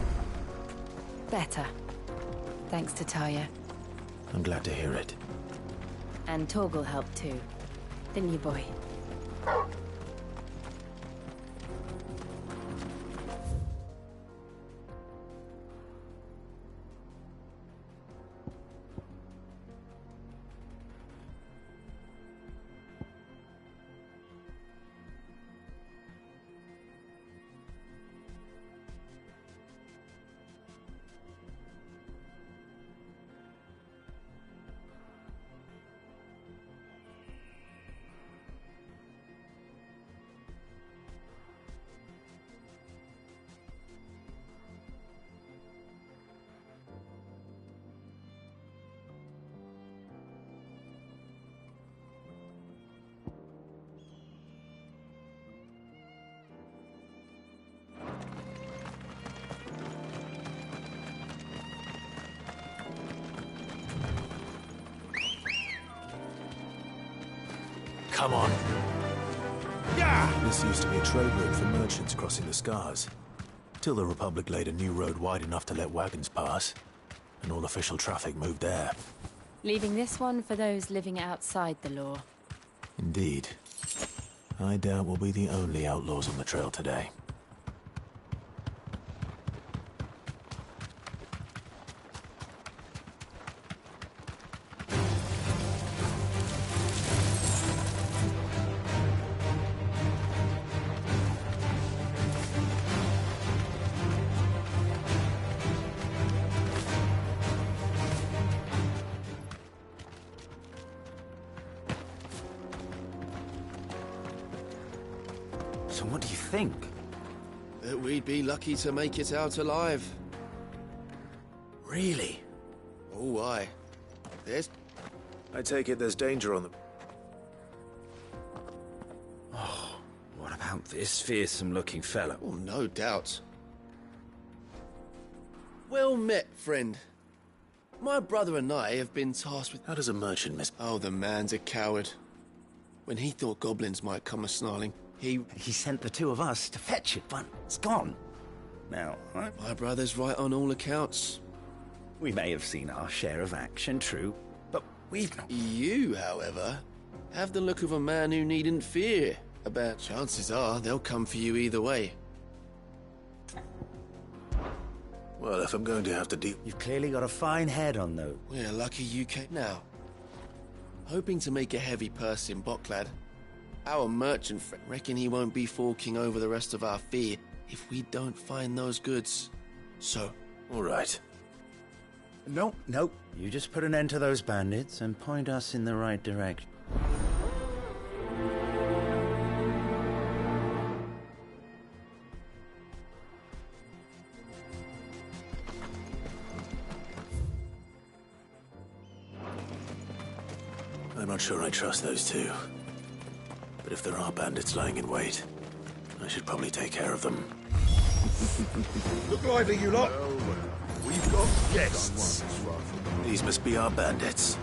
Better. Thanks to Taya. I'm glad to hear it. And Torgal helped too. Didn't you, boy? Come on. Yeah! This used to be a trade route for merchants crossing the Scars. Till the Republic laid a new road wide enough to let wagons pass. And all official traffic moved there. Leaving this one for those living outside the law. Indeed. I doubt we'll be the only outlaws on the trail today. So what do you think? That we'd be lucky to make it out alive. Really? Oh, aye. I take it there's danger on the... Oh, what about this fearsome-looking fella? Oh, no doubt. Well met, friend. My brother and I have been tasked with... How does a merchant miss... Oh, the man's a coward. When he thought goblins might come a-snarling, he sent the two of us to fetch it, but it's gone. Now, my brother's right on all accounts. We may have seen our share of action, true, but we've not... You, however, have the look of a man who needn't fear about... Chances are they'll come for you either way. Well, if I'm going to have to deal... You've clearly got a fine head on, though. We're lucky you came now. Hoping to make a heavy purse in Bocklad. Our merchant friend reckon he won't be forking over the rest of our fee if we don't find those goods. So... All right. No. You just put an end to those bandits and point us in the right direction. I'm not sure I trust those two. But if there are bandits lying in wait, I should probably take care of them. Look lively, you lot. We've got guests. These must be our bandits.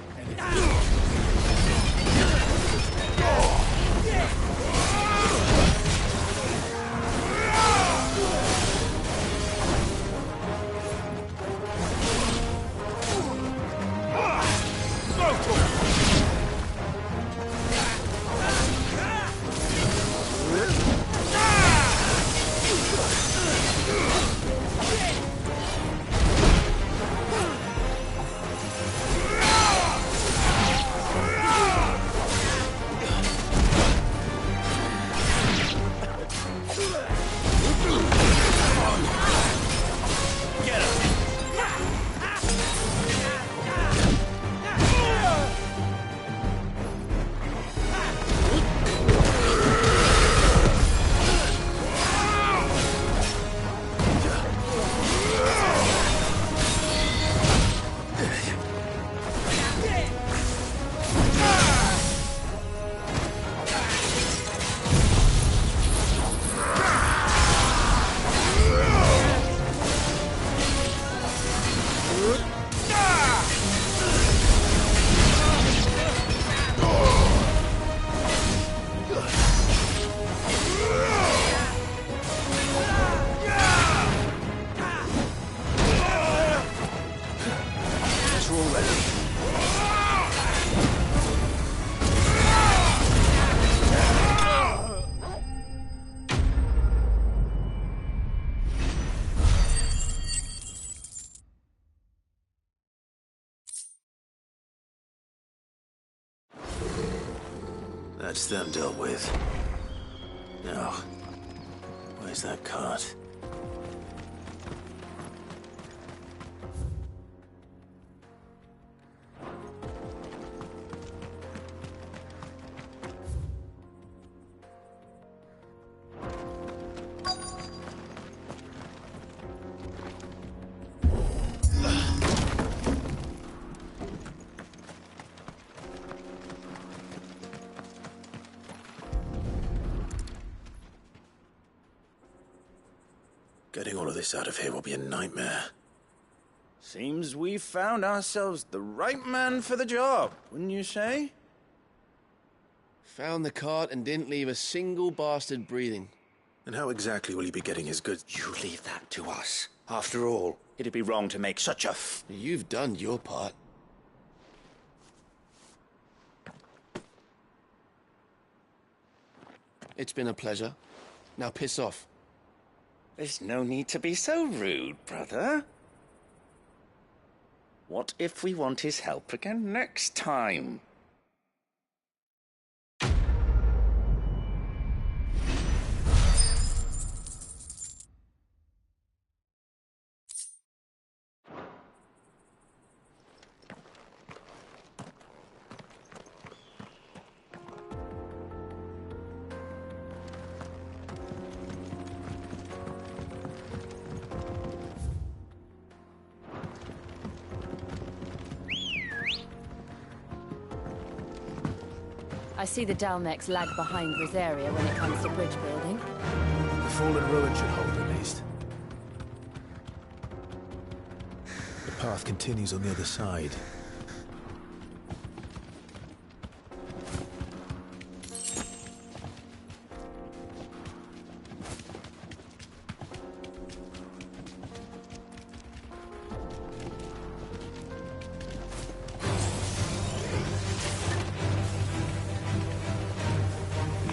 That's them dealt with. Now, where's that cart? Getting all of this out of here will be a nightmare. Seems we've found ourselves the right man for the job, wouldn't you say? Found the cart and didn't leave a single bastard breathing. And how exactly will he be getting his goods? You leave that to us. After all, it'd be wrong to make such a You've done your part. It's been a pleasure. Now piss off. There's no need to be so rude, brother. What if we want his help again next time? I see the Dalmex lag behind Rosaria when it comes to bridge building. The fallen ruin should hold at least. The path continues on the other side.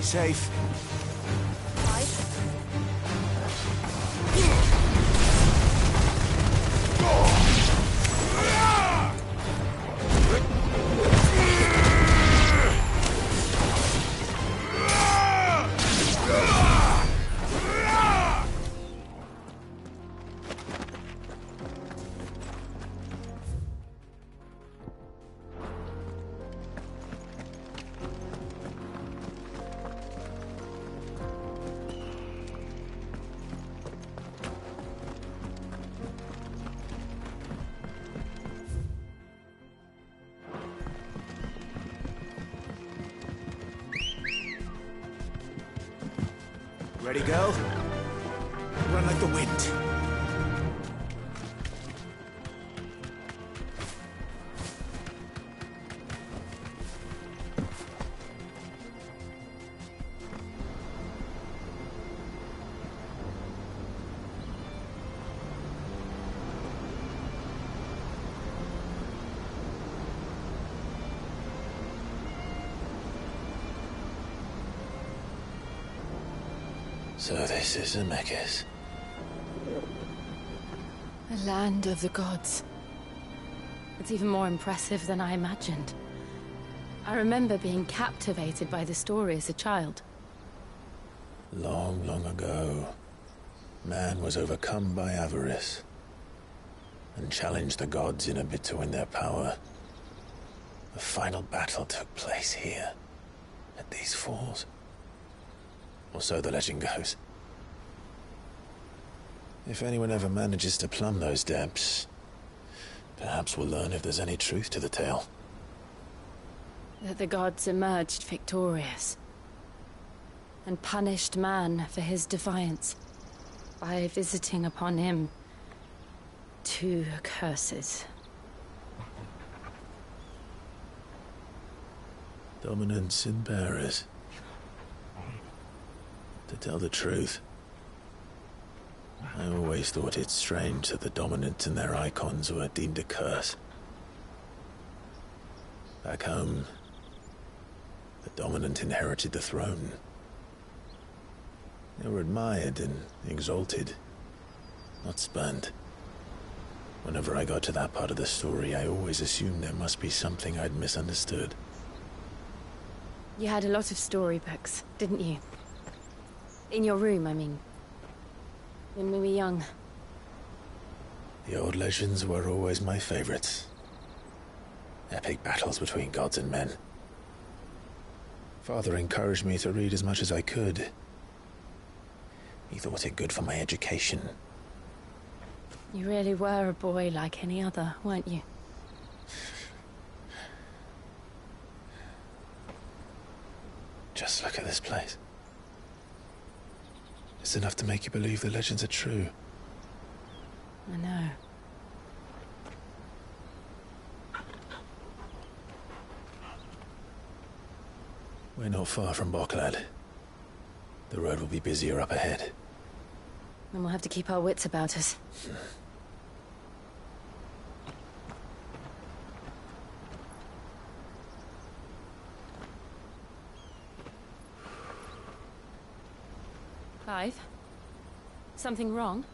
Safe. Ready, girl? Run like the wind. So this is Zemeckis. The land of the gods. It's even more impressive than I imagined. I remember being captivated by the story as a child. Long, long ago, man was overcome by avarice and challenged the gods in a bid to win their power. The final battle took place here, at these falls. Or so the legend goes. If anyone ever manages to plumb those depths, perhaps we'll learn if there's any truth to the tale. That the gods emerged victorious and punished man for his defiance by visiting upon him 2 curses. Dominance in bearers. To tell the truth, I always thought it strange that the dominant and their icons were deemed a curse. Back home, the dominant inherited the throne. They were admired and exalted, not spurned. Whenever I got to that part of the story, I always assumed there must be something I'd misunderstood. You had a lot of storybooks, didn't you? In your room, I mean. When we were young. The old legends were always my favorites. Epic battles between gods and men. Father encouraged me to read as much as I could. He thought it good for my education. You really were a boy like any other, weren't you? Just look at this place. It's enough to make you believe the legends are true. I know. We're not far from Boklad. The road will be busier up ahead. Then we'll have to keep our wits about us. Clive? Something wrong?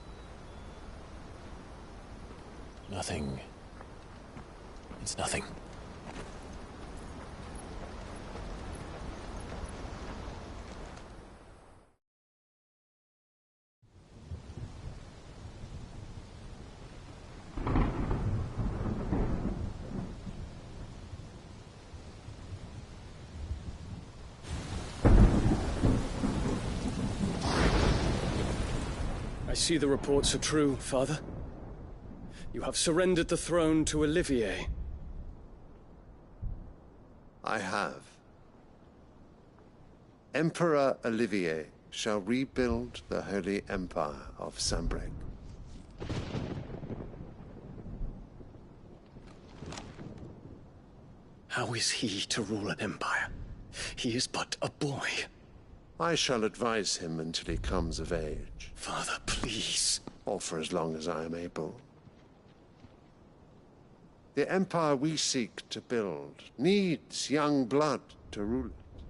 Nothing. It's nothing. I see the reports are true, Father. You have surrendered the throne to Olivier. I have. Emperor Olivier shall rebuild the Holy Empire of Sanbreque. How is he to rule an empire? He is but a boy. I shall advise him until he comes of age. Father, please. Or for as long as I am able. The empire we seek to build needs young blood to rule it,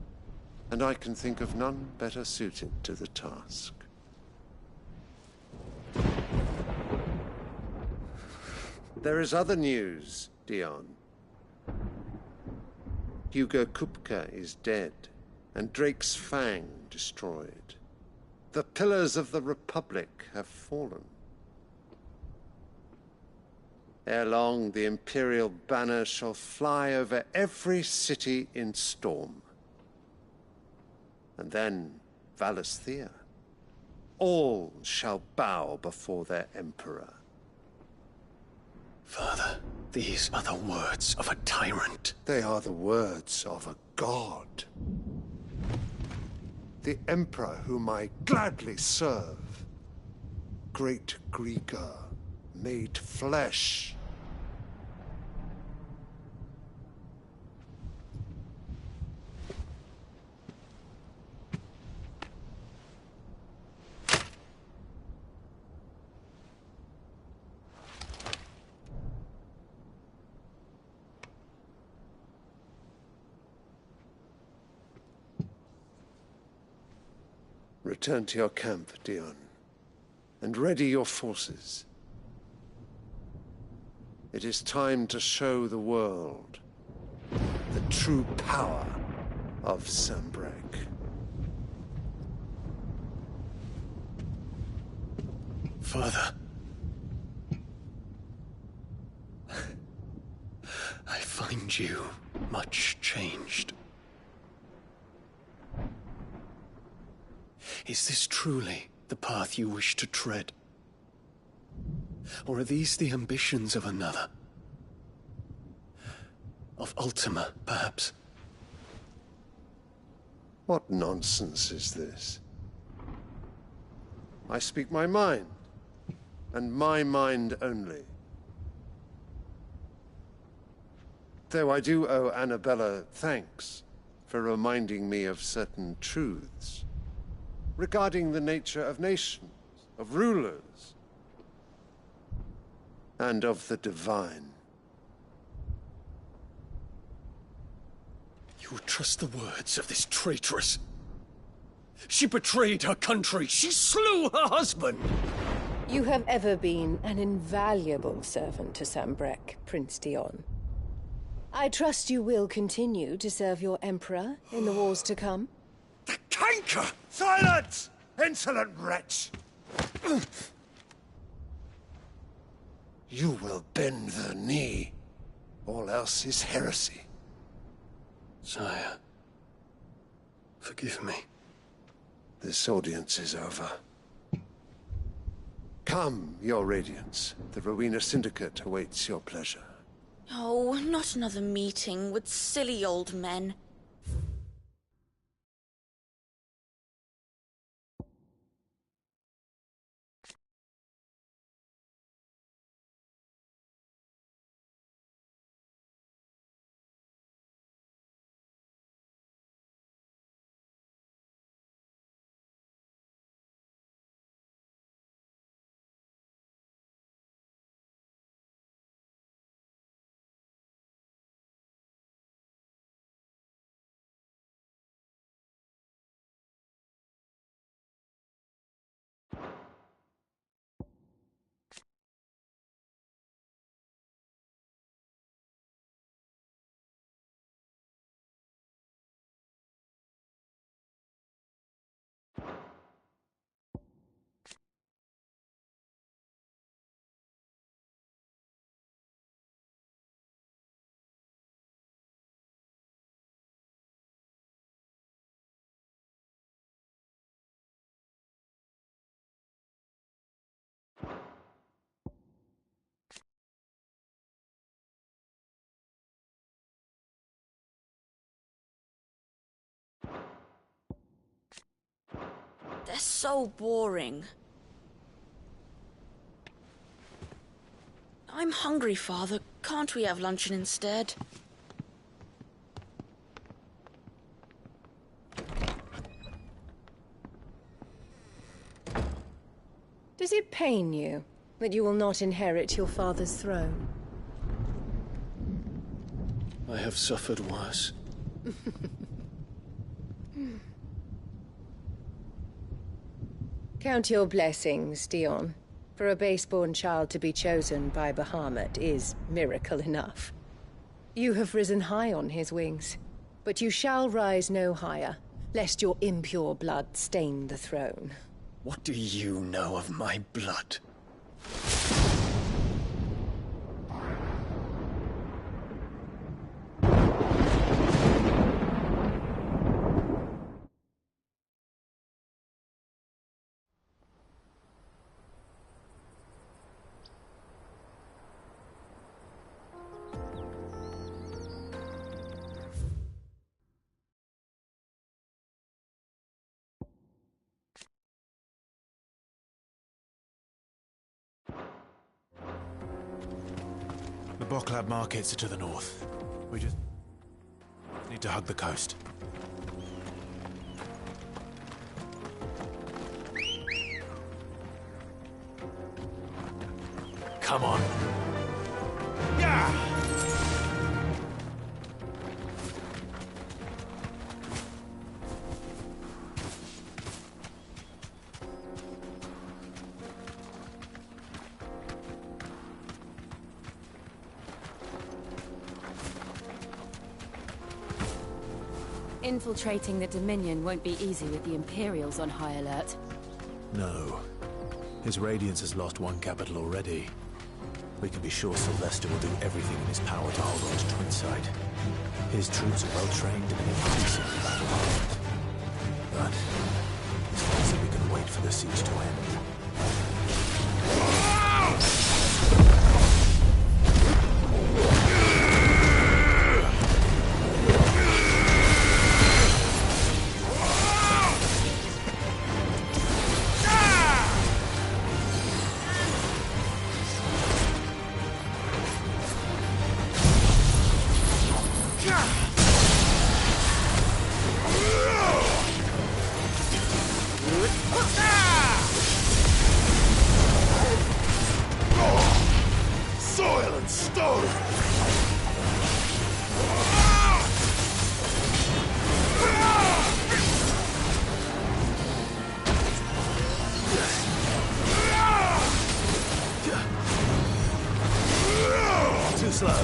and I can think of none better suited to the task. There is other news, Dion. Hugo Kupka is dead, and Drake's Fang destroyed. The pillars of the Republic have fallen. Ere long, the Imperial banner shall fly over every city in Storm. And then, Valisthea. All shall bow before their Emperor. Father, these are the words of a tyrant. They are the words of a god. the Emperor whom I gladly serve. Great Greeker, made flesh. Return to your camp, Dion, and ready your forces. It is time to show the world the true power of Sambrek. Father. I find you much changed. Is this truly the path you wish to tread? Or are these the ambitions of another? Of Ultima, perhaps? What nonsense is this? I speak my mind, and my mind only. Though I do owe Annabella thanks for reminding me of certain truths regarding the nature of nations, of rulers, and of the divine. You would trust the words of this traitress? She betrayed her country. She slew her husband. You have ever been an invaluable servant to Sambrek, Prince Dion. I trust you will continue to serve your Emperor in the wars to come. The canker! Silence! Insolent wretch! You will bend the knee. All else is heresy. Sire, forgive me. This audience is over. Come, your Radiance. The Rowena Syndicate awaits your pleasure. Oh, not another meeting with silly old men. They're so boring. I'm hungry, Father. Can't we have luncheon instead? Does it pain you that you will not inherit your father's throne? I have suffered worse. Count your blessings, Dion. For a base-born child to be chosen by Bahamut is miracle enough. You have risen high on his wings, but you shall rise no higher, lest your impure blood stain the throne. What do you know of my blood? The Boklab markets are to the north. We just need to hug the coast. Come on. Yeah! Infiltrating the Dominion won't be easy with the Imperials on high alert. No. His Radiance has lost one capital already. We can be sure Sylvester will do everything in his power to hold on to Twinside. His troops are well trained and increasingly battle-hardened. But it's also we can wait for the siege to end. Soil and stone! Too slow.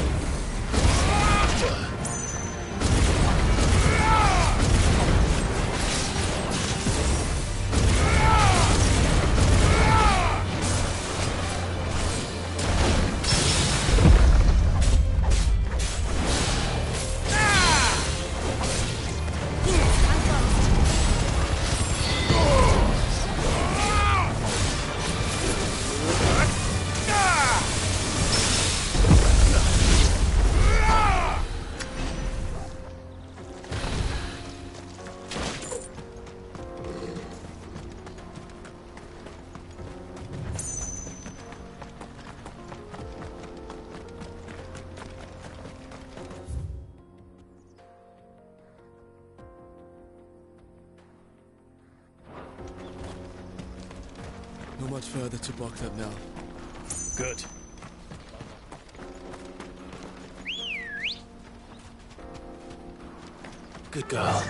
Not much further to Boklab now. Good. Good girl.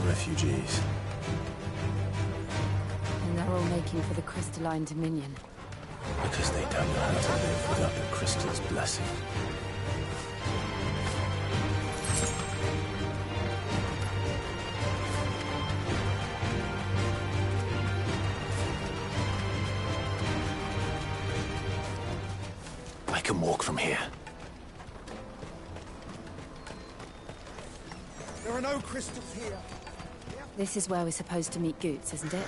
Refugees. And they're all making for the crystalline Dominion. Because they don't know how to live without the crystal's blessing. I can walk from here. There are no crystals here. This is where we're supposed to meet Goots, isn't it?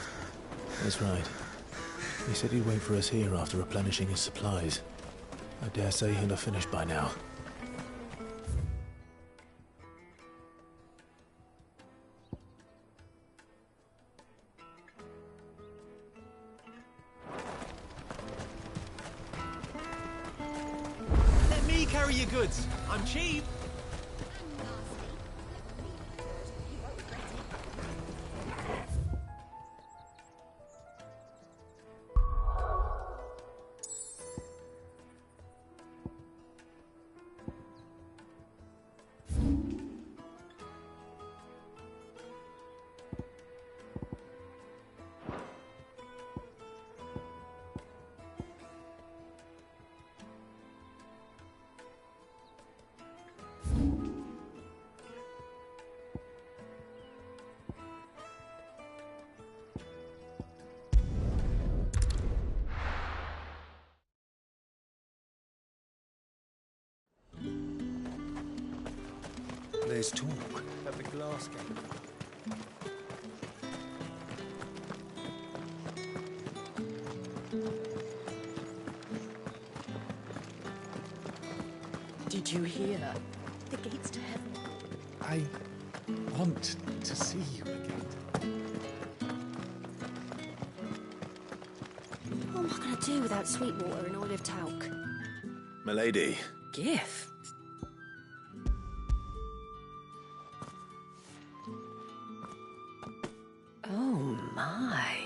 That's right. He said he'd wait for us here after replenishing his supplies. I dare say he'll have finished by now. Let me carry your goods. I'm cheap. There's talk at the glass gate. Did you hear? The gates to heaven. I want to see you again. What am I going to do without Sweetwater and Olive Talc? Milady. Gift? Oh my.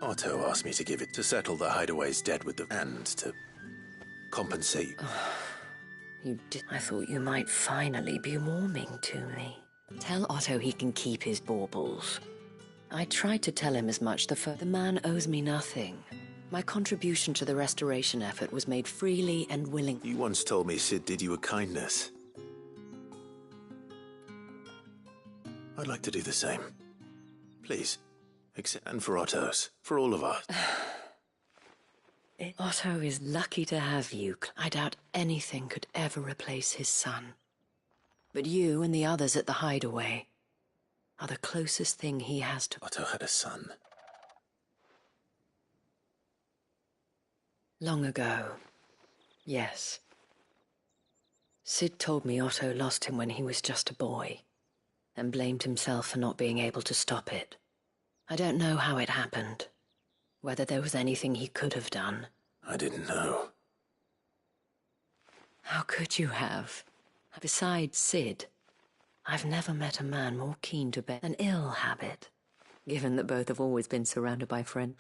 Otto asked me to give it to settle the Hideaway's debt with the... and to compensate. You did. I thought you might finally be warming to me. Tell Otto he can keep his baubles. I tried to tell him as much the man owes me nothing. My contribution to the restoration effort was made freely and willingly. You once told me Sid did you a kindness. I'd like to do the same. Please. And for Otto's. For all of us. Otto is lucky to have you. I doubt anything could ever replace his son. But you and the others at the Hideaway are the closest thing he has to... Otto had a son. Long ago, yes. Sid told me Otto lost him when he was just a boy, and blamed himself for not being able to stop it. I don't know how it happened, whether there was anything he could have done. I didn't know. How could you have? Besides Sid, I've never met a man more keen to bear an ill habit, given that both have always been surrounded by friends.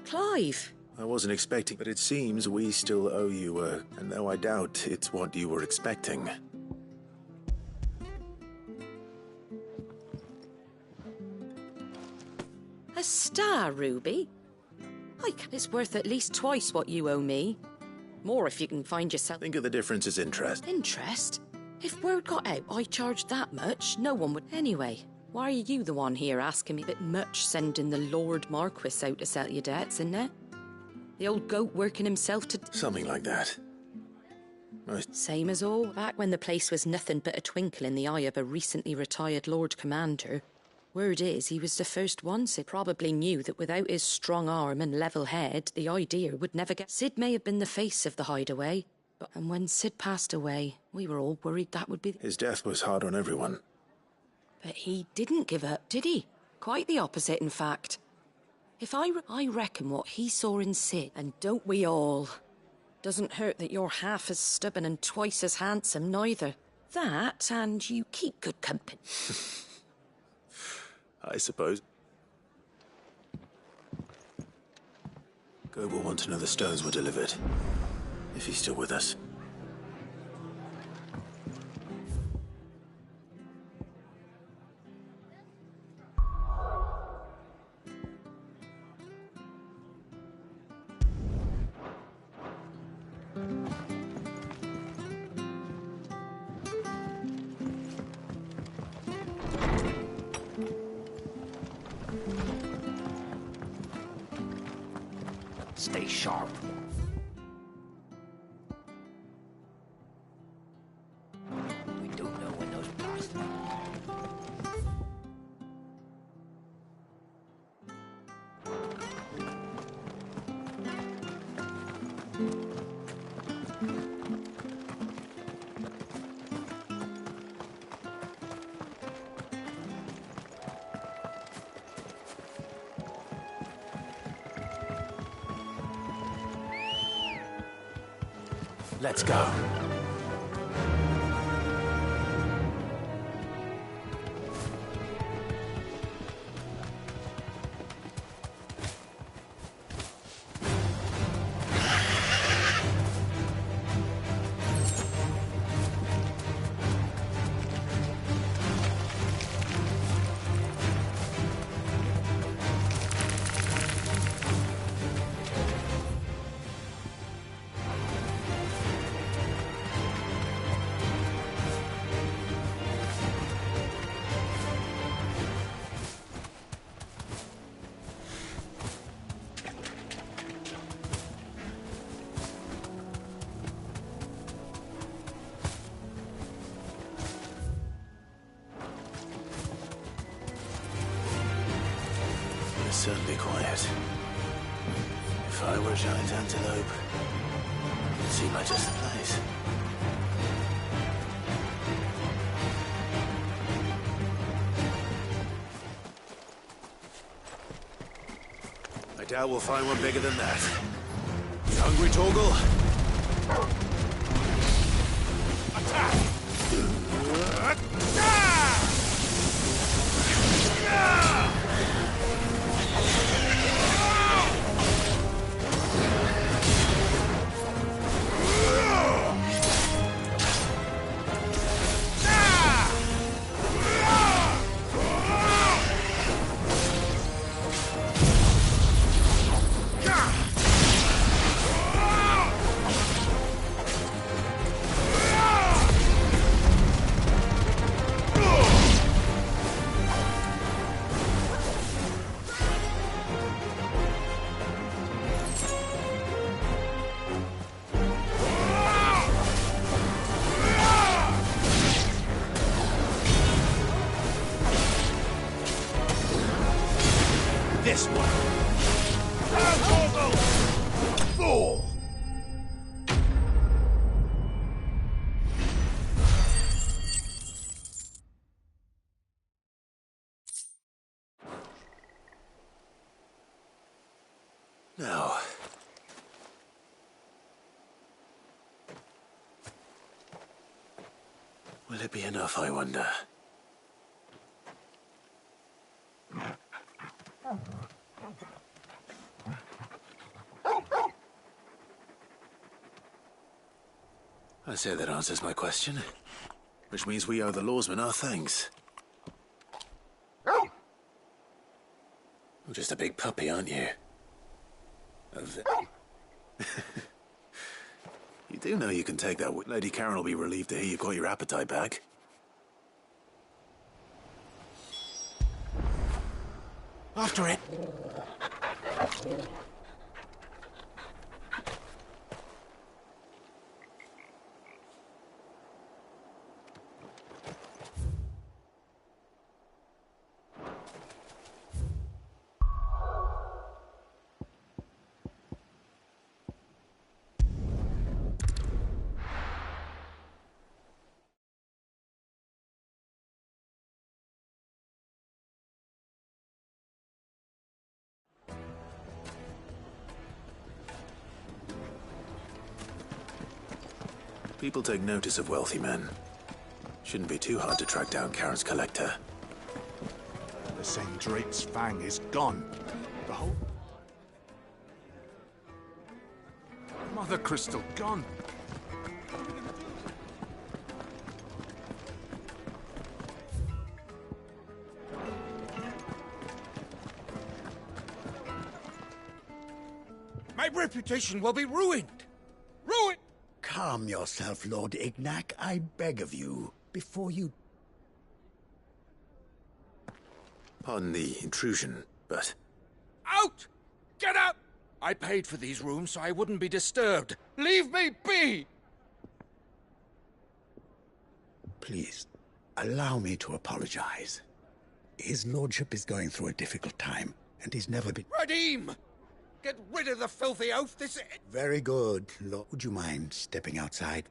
Clive! I wasn't expecting, but it seems we still owe you and though I doubt it's what you were expecting. A star, Ruby? It's worth at least twice what you owe me. More if you can find yourself... Think of the difference as interest. Interest? If word got out I charged that much, no one would... Anyway, why are you the one here asking me a bit much sending the Lord Marquis out to settle your debts, innit? The old goat working himself to... Something like that. Same as all. Back when the place was nothing but a twinkle in the eye of a recently retired Lord Commander. Word is, he was the first one. Sid probably knew that without his strong arm and level head, the idea would never get... Sid may have been the face of the Hideaway, and when Sid passed away, we were all worried that would be... His death was hard on everyone. But he didn't give up, did he? Quite the opposite, in fact. If I reckon what he saw in Sid, and don't we all? Doesn't hurt that you're half as stubborn and twice as handsome, neither. That, and you keep good company. I suppose. Gob will want to know the stones were delivered. If he's still with us. Stay sharp. We don't know when those pass. Let's go. certainly quiet. If I were a giant antelope, it seemed like just the place. I doubt we'll find one bigger than that. You hungry, Torgal? Attack! This one. Thor! Now. Will it be enough, I wonder? I say that answers my question. Which means we owe the lawsmen our thanks. You're just a big puppy, aren't you? You do know you can take that. Lady Karen will be relieved to hear you've got your appetite back. After it! People take notice of wealthy men. Shouldn't be too hard to track down Karen's collector. The Sendrit's fang is gone. The whole... Mother Crystal gone. My reputation will be ruined! Ruined! Calm yourself, Lord Ignac, I beg of you, before you... Pardon the intrusion, but... Out! Get out! I paid for these rooms so I wouldn't be disturbed. Leave me be! Please, allow me to apologize. His lordship is going through a difficult time, and he's never been... Radim! Get rid of the filthy oaf, this... Very good, Lord. Would you mind stepping outside?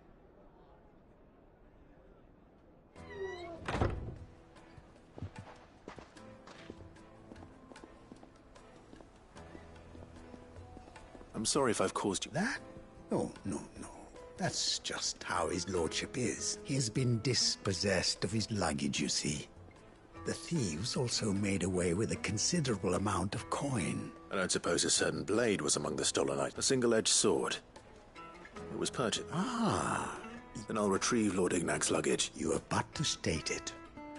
I'm sorry if I've caused you... That? Oh, no. That's just how his lordship is. He has been dispossessed of his luggage, you see. The thieves also made away with a considerable amount of coin. I don't suppose a certain blade was among the stolen items. A single-edged sword. It was purchased. Ah. Then I'll retrieve Lord Ignac's luggage. You have but to state it.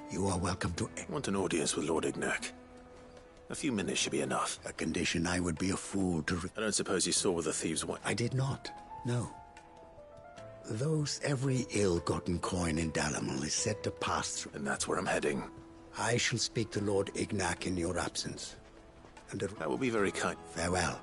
You are welcome to... I want an audience with Lord Ignac. A few minutes should be enough. A condition I would be a fool to... I don't suppose you saw where the thieves went. I did not, no. Those every ill-gotten coin in Dalamal is said to pass through... And that's where I'm heading. I shall speak to Lord Ignac in your absence. And that will be very kind. Farewell.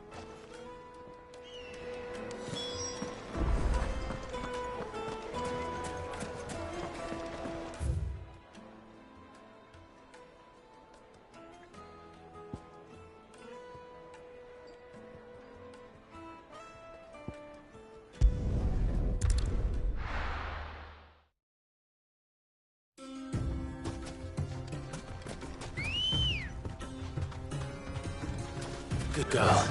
girl.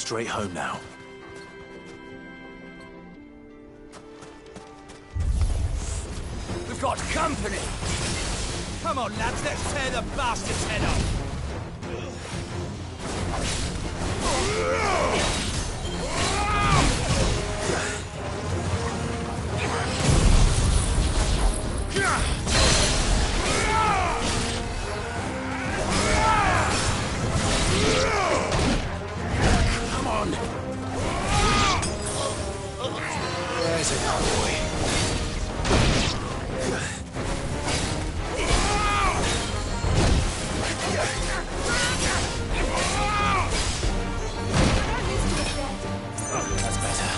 Straight home now. We've got company! Come on, lads, let's tear the bastard's head off! There's a boy. That's better.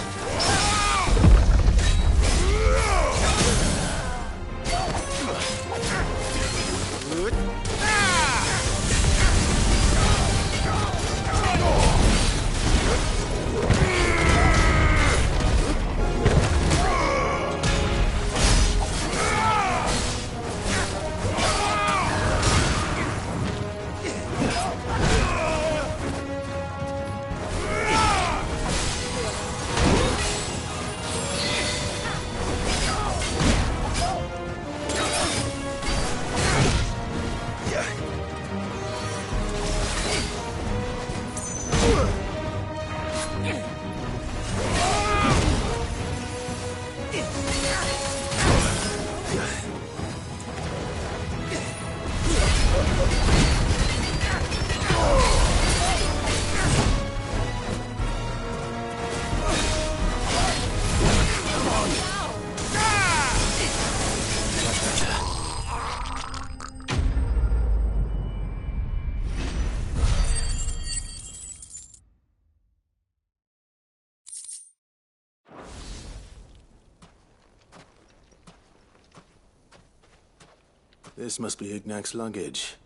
This must be Ignac's luggage.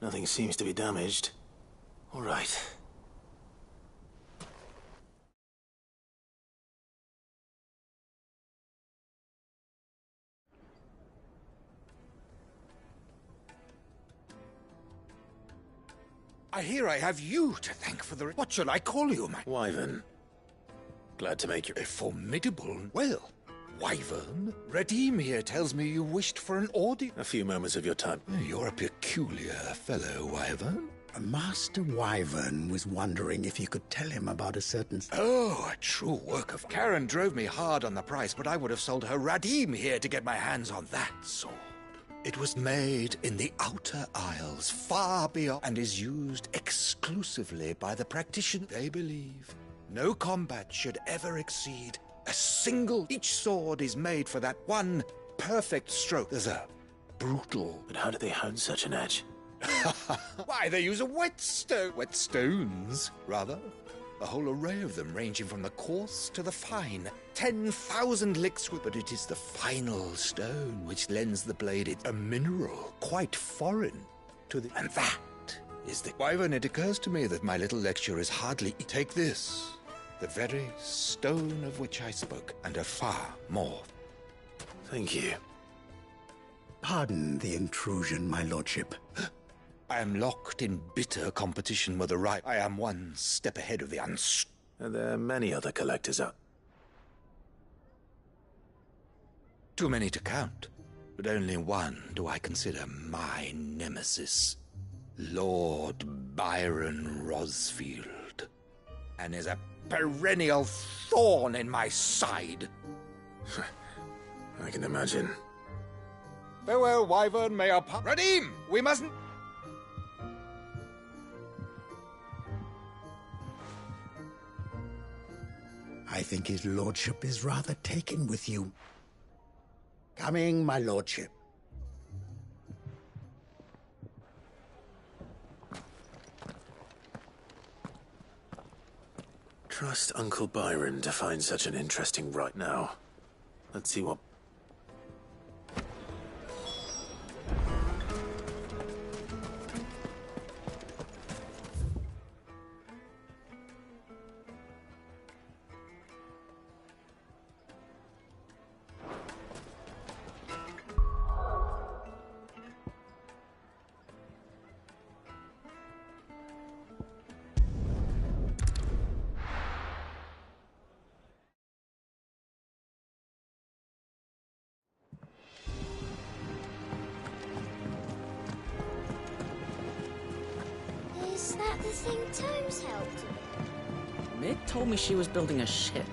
Nothing seems to be damaged. All right. I hear I have you to thank for the... What shall I call you, man? Wyvern. Glad to make you... A formidable... Well, Wyvern? Redeem here tells me you wished for an audience. A few moments of your time. You're a peculiar fellow, Wyvern. Master Wyvern was wondering if you could tell him about a certain... Oh, a true work of... Karen drove me hard on the price, but I would have sold her Radim here to get my hands on that sword. It was made in the Outer Isles, far beyond, and is used exclusively by the practitioner. They believe no combat should ever exceed a single... Each sword is made for that one perfect stroke. There's a brutal... But how do they hone such an edge? Why, they use a whetstone. Whetstones, rather. A whole array of them, ranging from the coarse to the fine. 10,000 licks, but it is the final stone which lends the blade a mineral quite foreign to the... And that is the... Wyvern, it occurs to me that my little lecture is hardly... Take this, the very stone of which I spoke, and a far more. Thank you. Pardon the intrusion, my lordship. I am locked in bitter competition with the right. I am one step ahead of the Are there many other collectors out? Too many to count, but only one do I consider my nemesis. Lord Byron Rosfield. And is a perennial thorn in my side. I can imagine. Farewell, Wyvern, may our Radim! We mustn't... I think his lordship is rather taken with you. Coming, my lordship. Trust Uncle Byron to find such an interesting right now. Let's see what... Is that the thing Tomes helped with? Meg told me she was building a ship.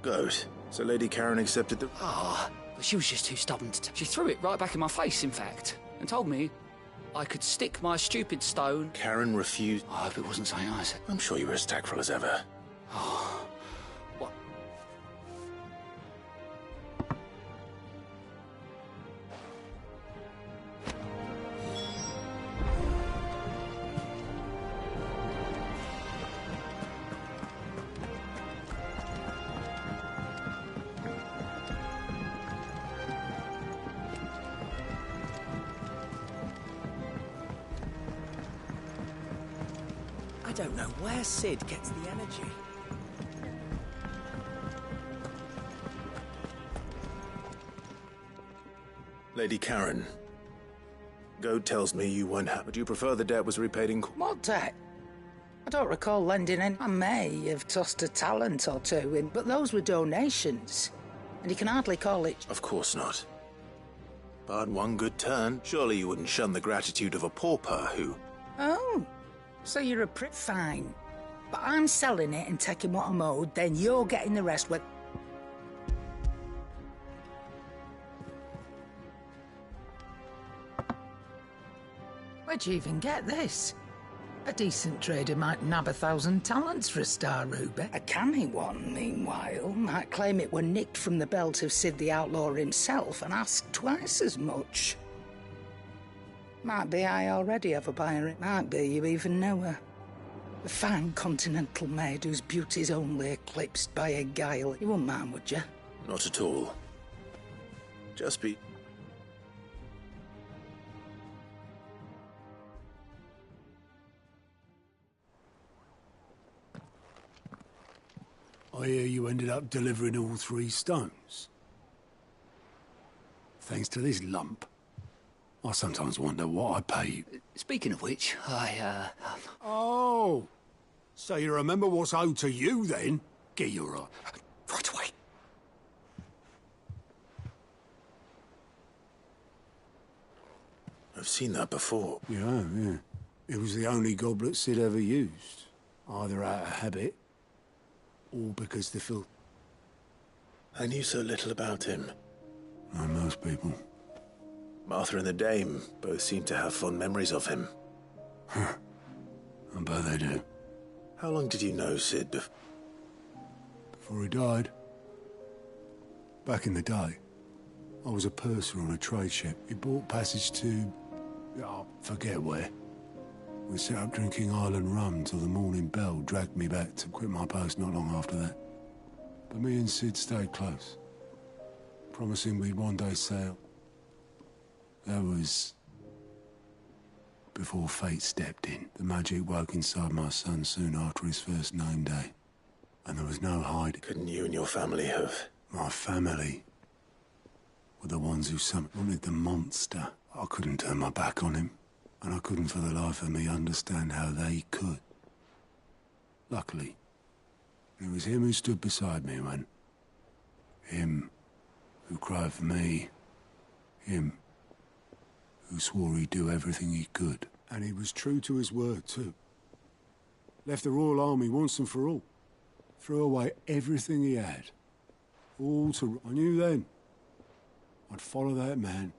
Good. So Lady Karen accepted the... But she was just too stubborn to... She threw it right back in my face, in fact, and told me I could stick my stupid stone... Karen refused... I hope it wasn't something I said. I'm sure you were as tactful as ever. What? I don't know where Sid gets the energy. Lady Karen, Goad tells me you won't have... Would you prefer the debt was repaid in... What debt? I don't recall lending any. I may have tossed a talent or two in, but those were donations. And you can hardly call it... Of course not. But one good turn. Surely you wouldn't shun the gratitude of a pauper who... Oh, so you're a prick. Fine. But I'm selling it and taking what I'm owed, then you're getting the rest with... Where'd you even get this? A decent trader might nab 1,000 talents for a star ruby. A canny one, meanwhile, might claim it were nicked from the belt of Sid the Outlaw himself and ask twice as much. Might be I already have a buyer. It might be you even know her. A fine continental maid whose beauty's only eclipsed by a guile. You wouldn't mind, would you? Not at all. Just be... I hear you ended up delivering all 3 stones. Thanks to this lump. I sometimes wonder what I pay you. Speaking of which, Oh! So you remember what's owed to you, then? Get your right. Right away. I've seen that before. Yeah. It was the only goblet Sid ever used. Either out of habit, or because the filth... I knew so little about him. Like most people. Martha and the Dame both seem to have fond memories of him. I bet they do. How long did you know Sid Before he died. Back in the day, I was a purser on a trade ship. He bought passage to... I forget where. We set up drinking island rum till the morning bell dragged me back to quit my post not long after that. But me and Sid stayed close, promising we'd one day sail. That was... before fate stepped in. The magic woke inside my son soon after his first name day. And there was no hiding. Couldn't you and your family have... My family were the ones who wanted the monster. I couldn't turn my back on him, and I couldn't for the life of me understand how they could. Luckily, it was him who stood beside me when... Him who cried for me. Him who swore he'd do everything he could. And he was true to his word, too. Left the Royal Army once and for all. Threw away everything he had. All to... I knew then I'd follow that man.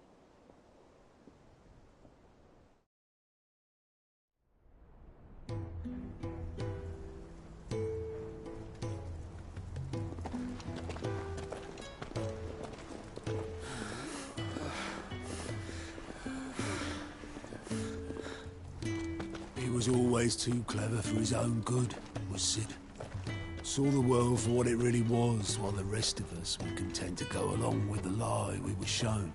He was always too clever for his own good, was Sid. Saw the world for what it really was, while the rest of us were content to go along with the lie we were shown.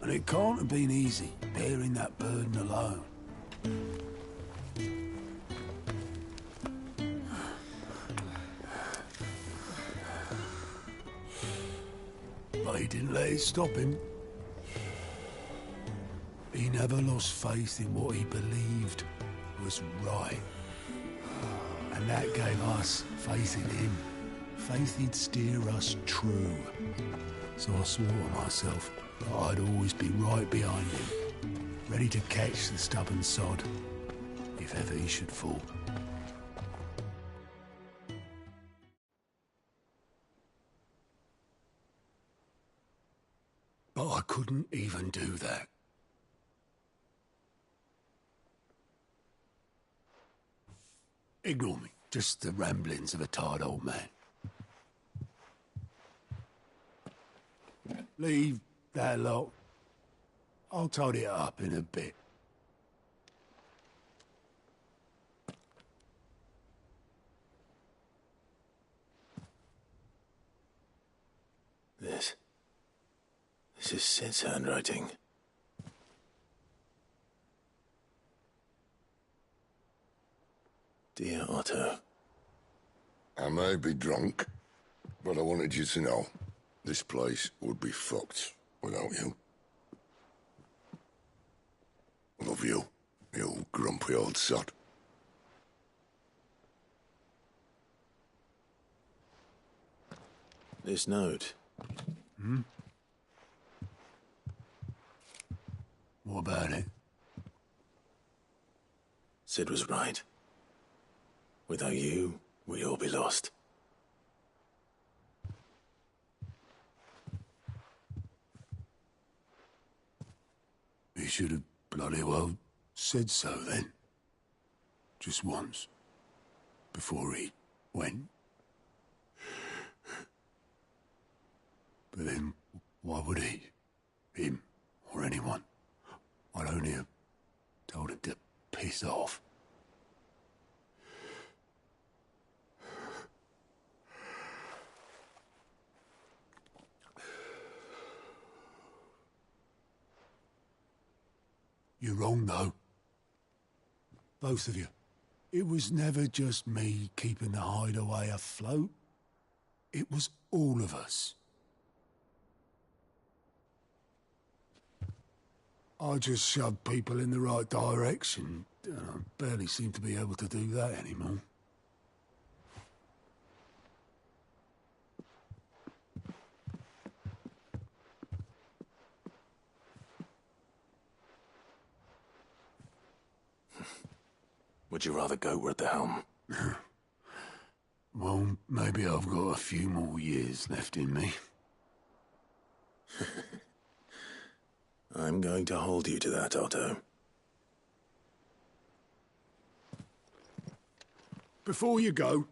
And it can't have been easy, bearing that burden alone. But he didn't let it stop him. He never lost faith in what he believed was right. And that gave us faith in him. Faith he'd steer us true. So I swore to myself that I'd always be right behind him, ready to catch the stubborn sod, if ever he should fall. But I couldn't even do that. Ignore me. Just the ramblings of a tired old man. Leave that lot. I'll tidy it up in a bit. This is Sid's handwriting. Dear Otto. I may be drunk, but I wanted you to know this place would be fucked without you. Love you, you grumpy old sod. This note. What about it? Sid was right. Without you, we'd all be lost. He should have bloody well said so then. Just once. Before he went. But then, why would he? Him, or anyone? I'd only have told him to piss off. You're wrong, though. Both of you. It was never just me keeping the hideaway afloat. It was all of us. I just shoved people in the right direction, and I barely seem to be able to do that anymore. Would you rather go at the helm? Well, maybe I've got a few more years left in me. I'm going to hold you to that, Otto. Before you go,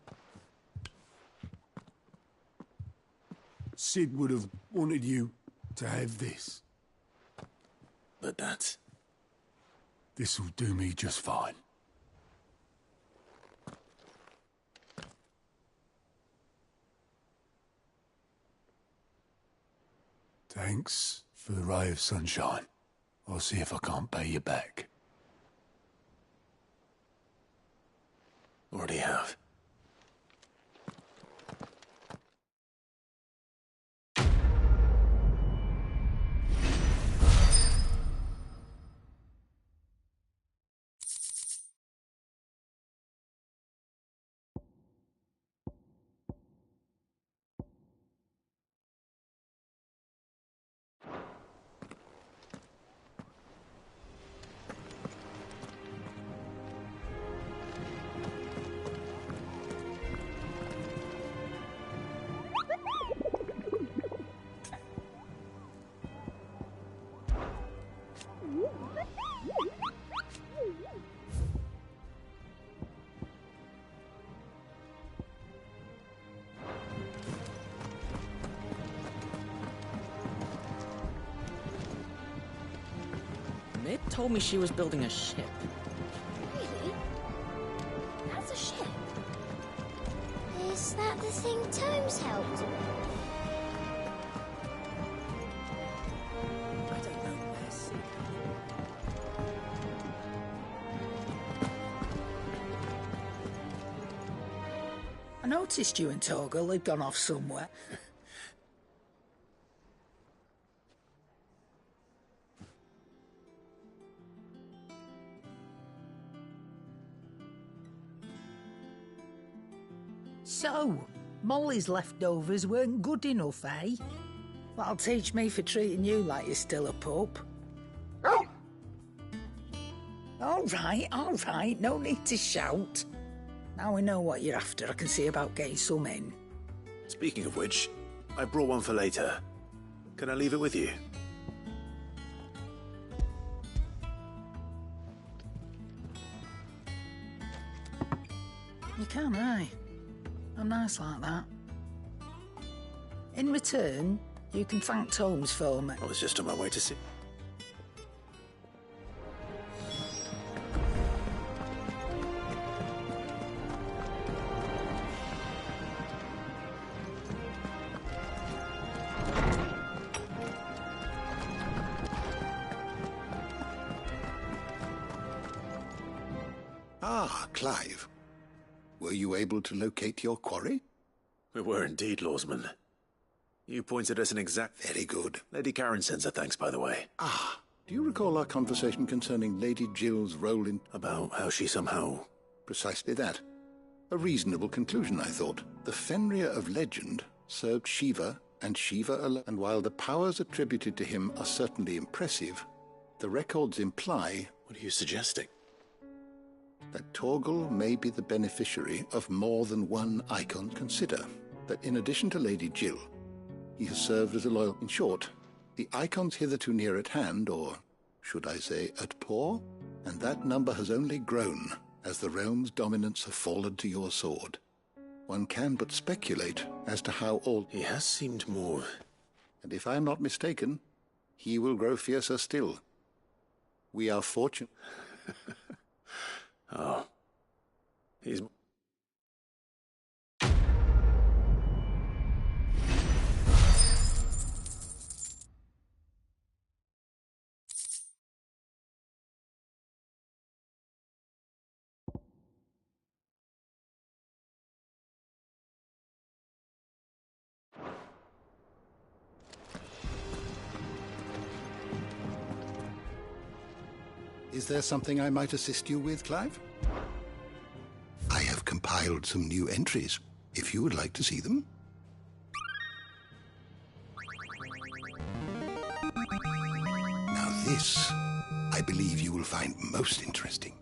Sid would have wanted you to have this. But that's... This'll do me just fine. Thanks for the ray of sunshine. I'll see if I can't pay you back. Already have. Mid told me she was building a ship. Really? That's a ship? Is that the thing Tomes helped? I don't know where Sid. I noticed you and Torgal had gone off somewhere. So, Molly's leftovers weren't good enough, eh? That'll teach me for treating you like you're still a pup. All right, no need to shout. Now we know what you're after, I can see about getting some in. Speaking of which, I brought one for later. Can I leave it with you? You can, eh? I'm nice like that. In return, you can thank Tomes for me. I was just on my way to see... Ah, Clive. Were you able to locate your quarry? We were indeed, Lawsman. You pointed us an exact... Very good. Lady Karen sends her thanks, by the way. Ah, do you recall our conversation concerning Lady Jill's role in... About how she somehow... Precisely that. A reasonable conclusion, I thought. The Fenrir of legend served Shiva, and Shiva alone. And while the powers attributed to him are certainly impressive, the records imply... What are you suggesting? That Torgal may be the beneficiary of more than one icon. Consider that in addition to Lady Jill, he has served as a loyal... In short, the icons hitherto near at hand, or should I say at paw, and that number has only grown as the realm's dominance have fallen to your sword. One can but speculate as to how all... He has seemed more... And if I am not mistaken, he will grow fiercer still. We are fortunate... Oh. He's... Is there something I might assist you with, Clive? I have compiled some new entries, if you would like to see them. Now this, I believe you will find most interesting.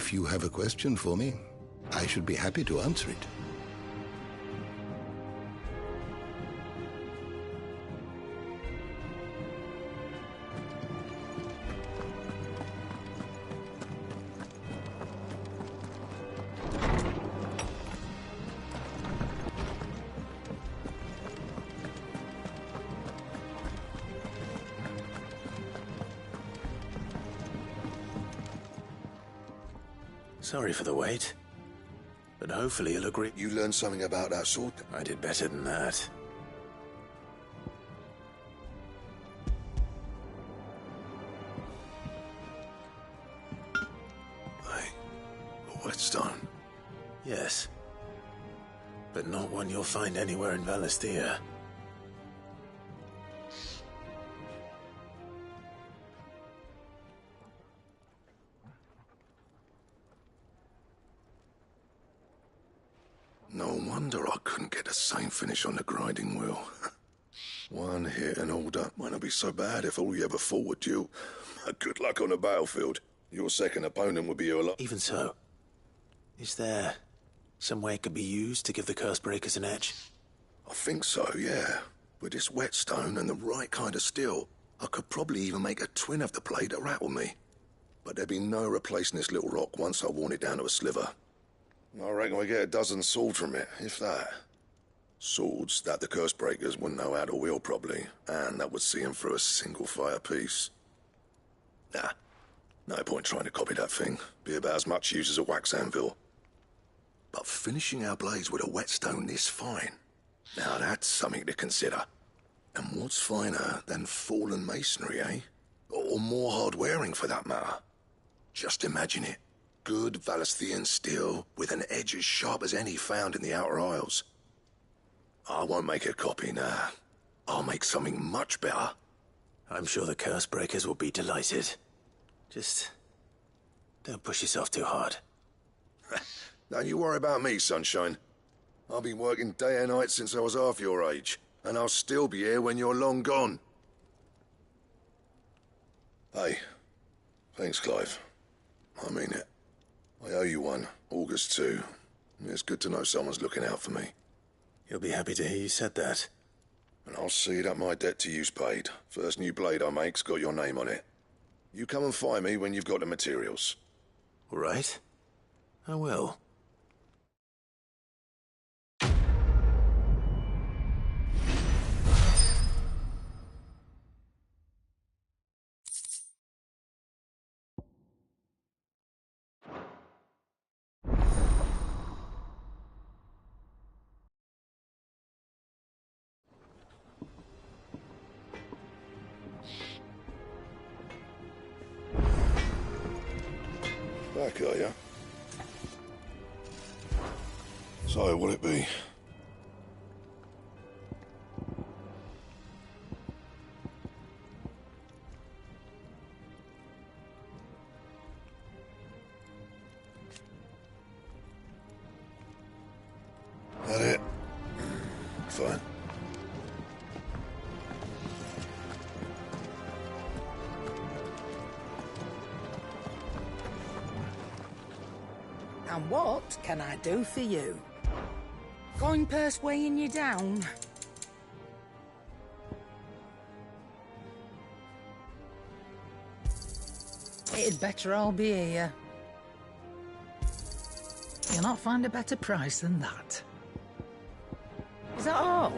If you have a question for me, I should be happy to answer it. Sorry for the wait, but hopefully you'll agree. You learned something about that sword? I did better than that. Hey, a whetstone? Yes, but not one you'll find anywhere in Valisthea. No wonder I couldn't get the same finish on the grinding wheel. One hit and all done. Might not be so bad if all you ever fought were you. Good luck on the battlefield. Your second opponent would be a lot. Even so, is there some way it could be used to give the curse breakers an edge? I think so, yeah. With this whetstone and the right kind of steel, I could probably even make a twin of the blade that rattled me. But there'd be no replacing this little rock once I worn it down to a sliver. I reckon we get a dozen swords from it, if that. Swords that the curse breakers wouldn't know how to wield properly, and that would see them through a single fire piece. Nah, no point trying to copy that thing. Be about as much use as a wax anvil. But finishing our blades with a whetstone this fine, now that's something to consider. And what's finer than fallen masonry, eh? Or more hard-wearing, for that matter. Just imagine it. Good Valisthean steel with an edge as sharp as any found in the Outer Isles. I won't make a copy, nah. I'll make something much better. I'm sure the curse breakers will be delighted. Just don't push yourself too hard. Don't you worry about me, sunshine. I've been working day and night since I was half your age, and I'll still be here when you're long gone. Hey, thanks, Clive. I mean it. I owe you one, August too. It's good to know someone's looking out for me. You'll be happy to hear you said that. And I'll see that my debt to you's paid. First new blade I make's got your name on it. You come and find me when you've got the materials. All right. I will. Back, are ya? So, what'll it be? That it? Fine. And what can I do for you? Coin purse weighing you down? It'd better all be here. You'll not find a better price than that. Is that all?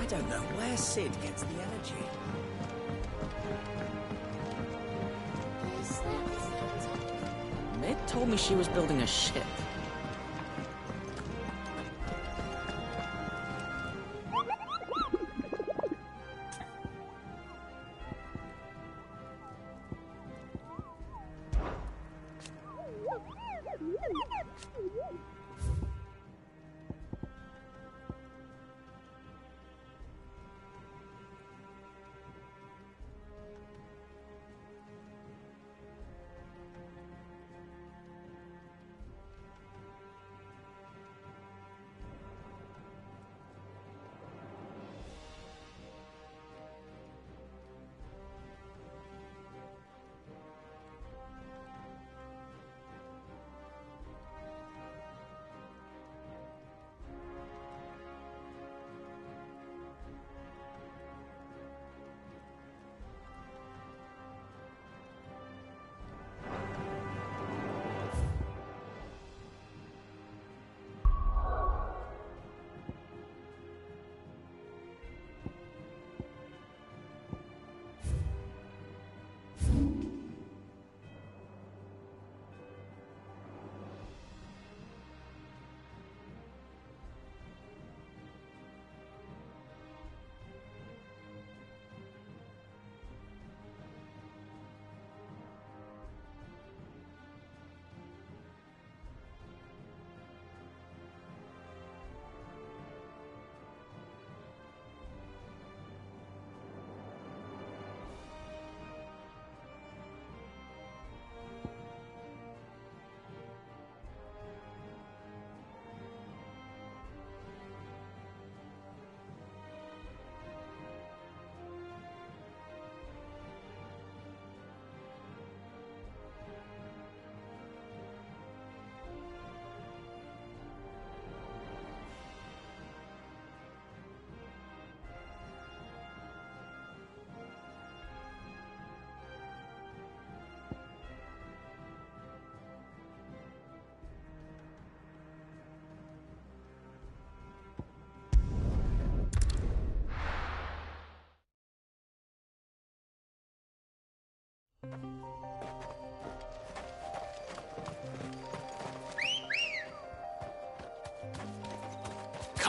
don't know where Sid gets the energy. Mid told me she was building a ship.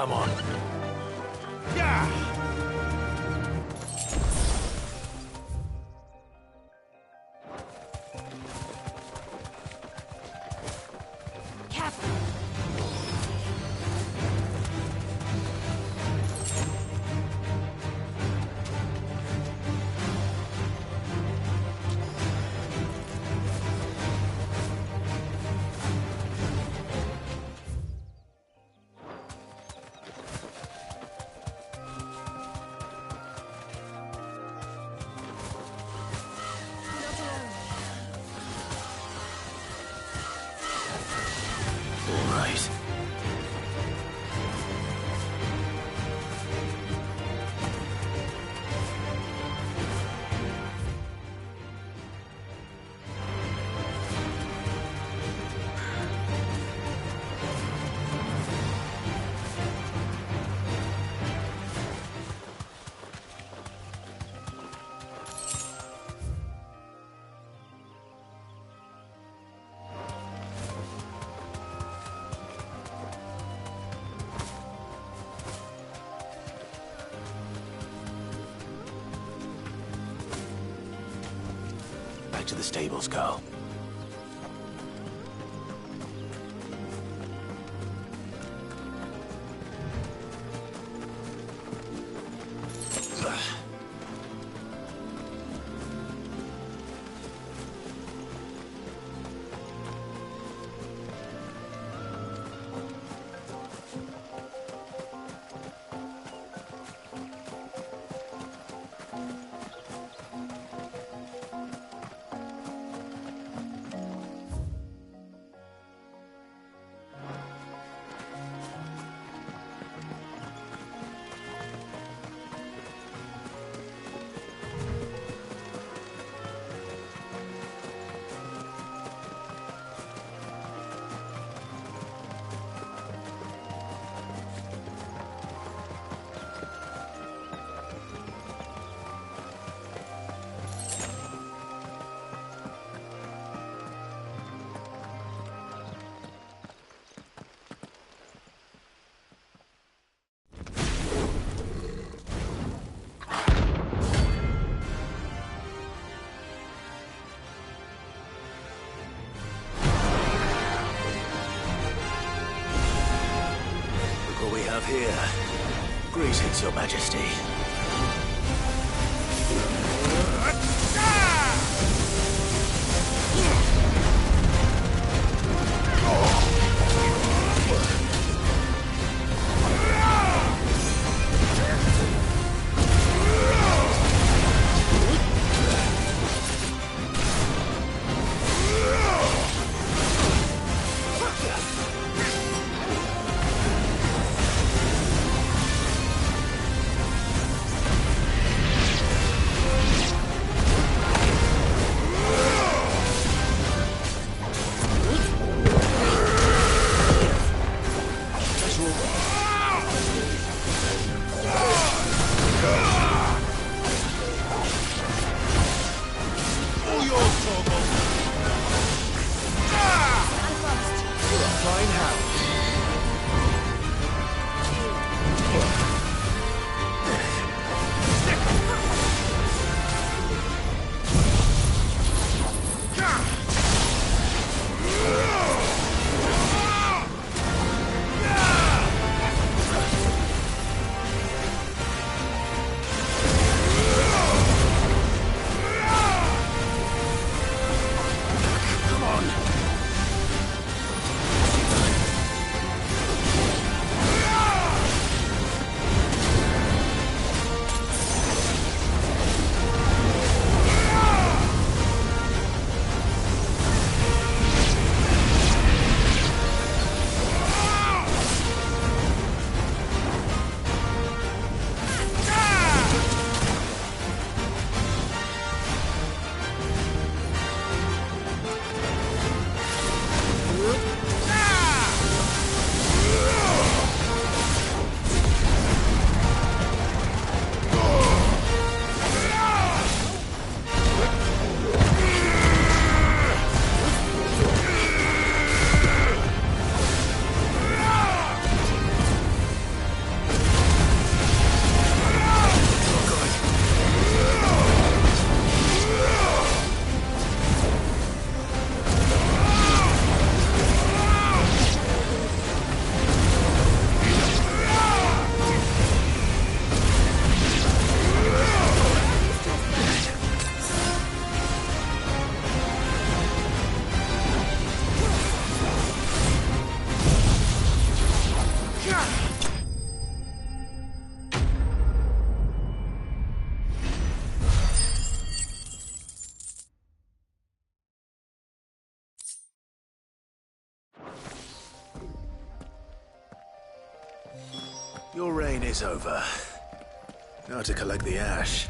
Come on. Yeah! Back to the stables, Carl. have here. Greetings, Your Majesty. Your reign is over. Now to collect the ash.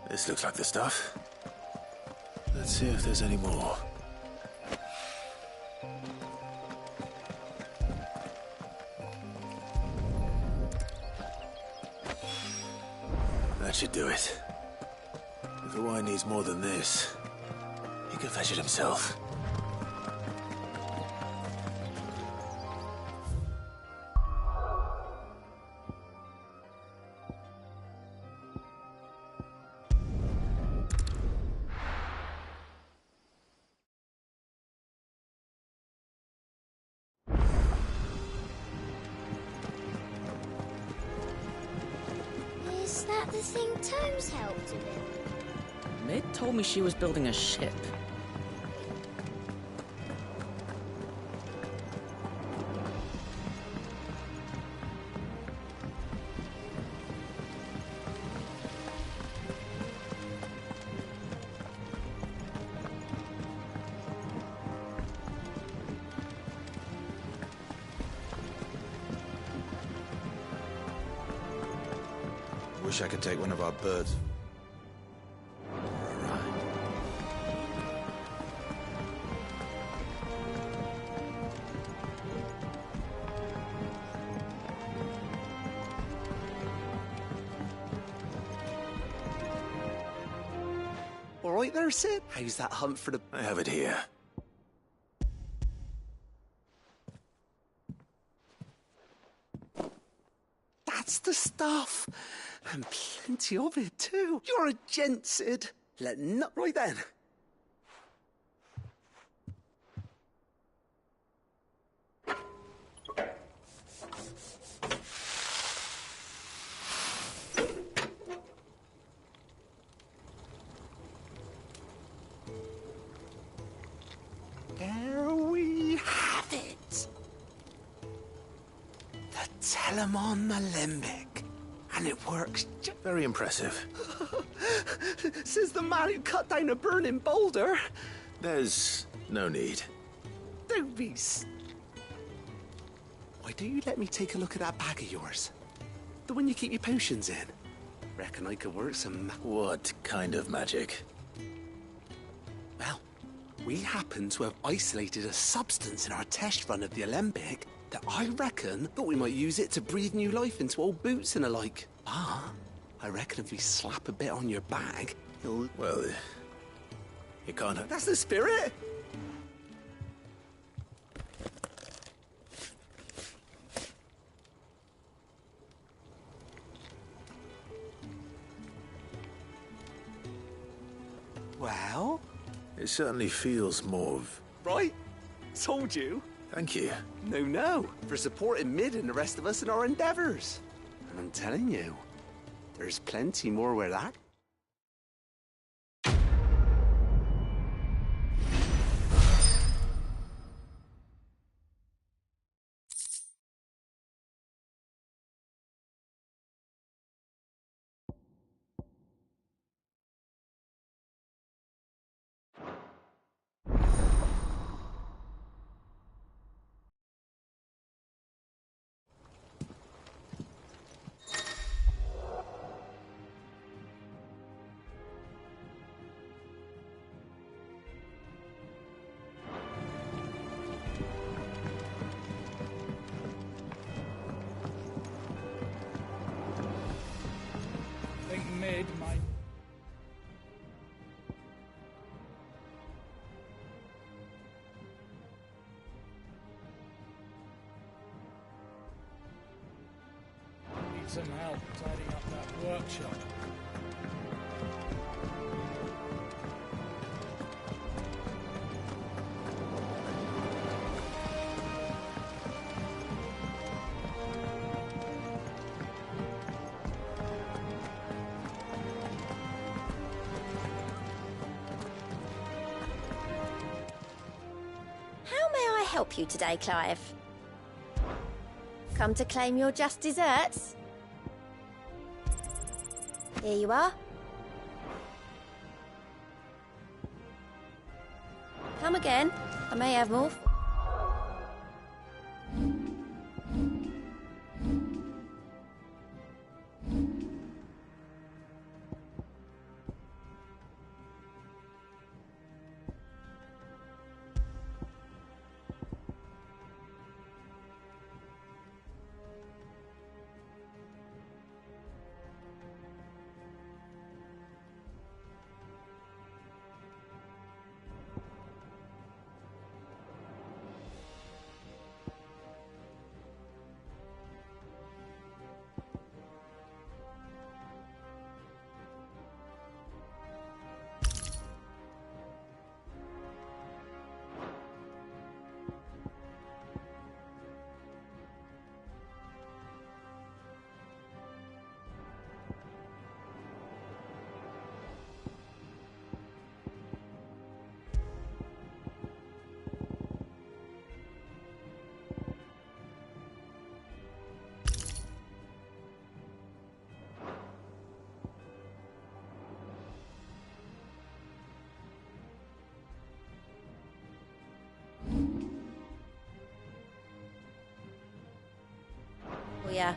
This looks like the stuff. Let's see if there's any more. That should do it. If the wine needs more than this, he can fetch it himself. Is that the thing Tomes helped with? Mid told me she was building a ship. Wish I could take one of our birds. All right there, Sid. How's that hunt for the... I have it here. That's the stuff. And plenty of it, too. You're a gent, Sid. Let nut right then. There we have it. The Telemon Alembic. And it works very impressive. Says the man who cut down a burning boulder. There's no need. Don't be... Why don't you let me take a look at that bag of yours? The one you keep your potions in. Reckon I could work some... What kind of magic? Well, we happen to have isolated a substance in our test run of the Alembic that I reckon thought we might use it to breathe new life into old boots and the like. Ah, I reckon if we slap a bit on your bag, it'll... Well, you can't... That's the spirit! Well? It certainly feels more of... Right? Told you. Thank you. No, for supporting Mid and the rest of us in our endeavors. And I'm telling you, there's plenty more where that... Mid might... Need some help tidying up that workshop. Help you today, Clive? Come to claim your just desserts? Here you are. Come again. I may have more. Oh, yeah.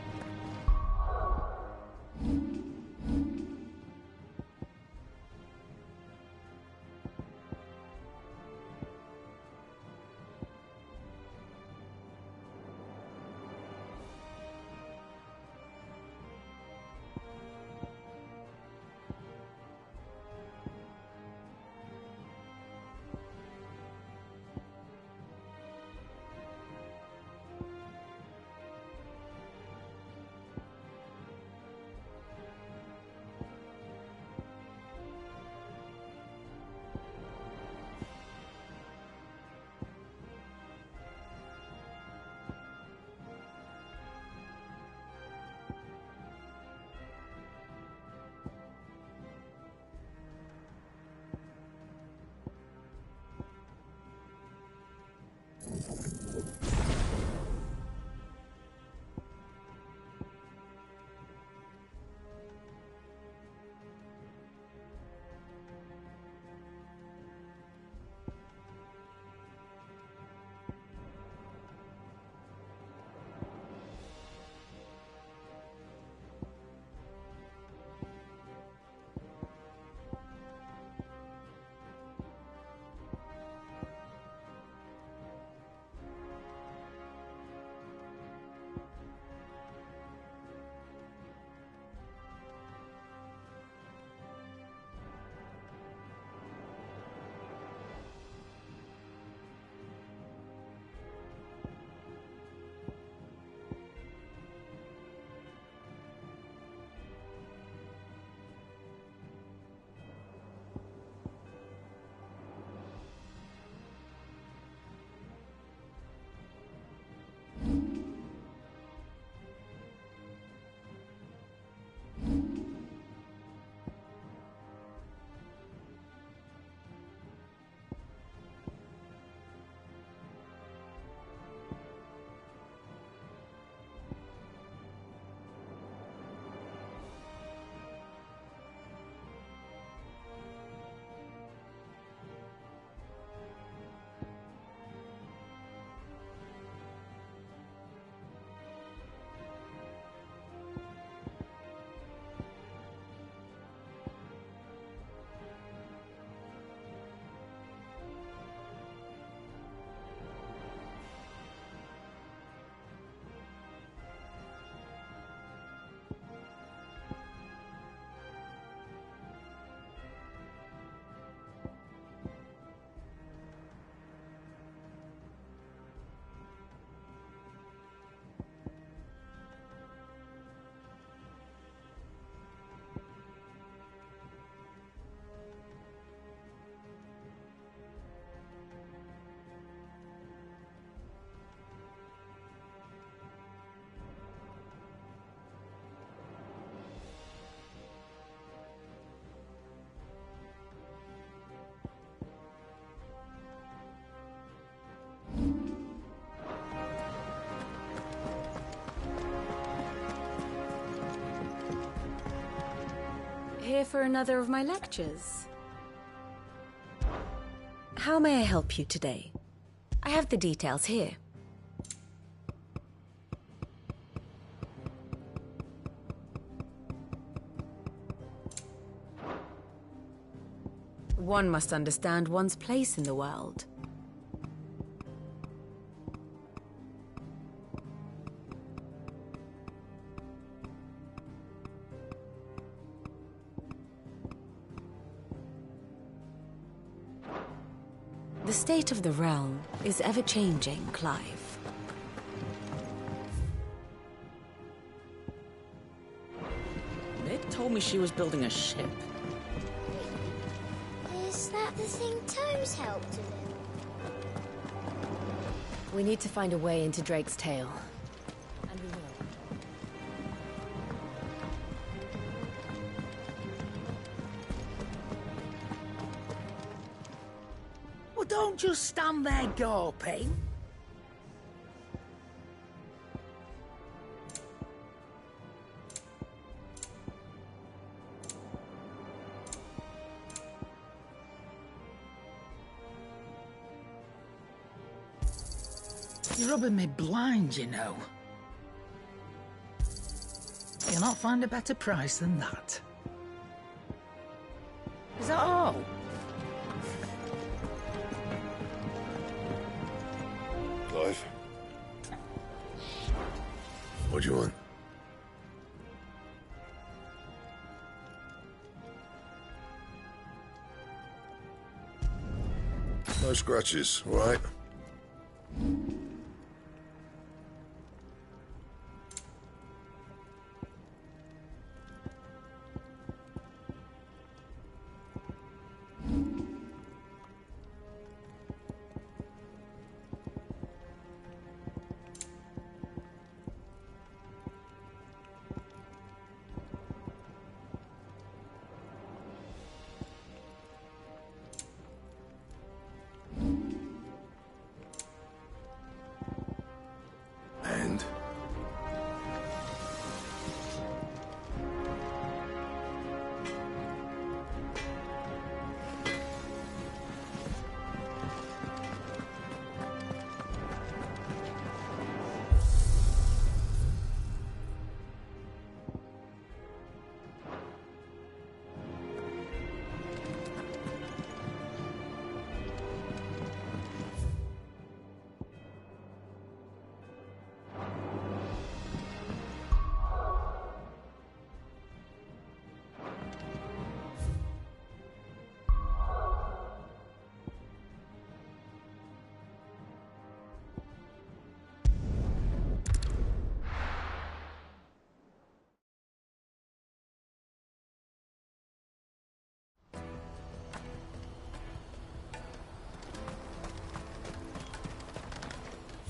Here for another of my lectures. How may I help you today? I have the details here. One must understand one's place in the world. The state of the realm is ever-changing, Clive. Meg told me she was building a ship. Is that the thing Toes helped with? We need to find a way into Drake's tail. And we will. Well, don't just stand there gawping. You're rubbing me blind, you know. You'll not find a better price than that. Is that all? Clive? What do you want? No scratches, all right?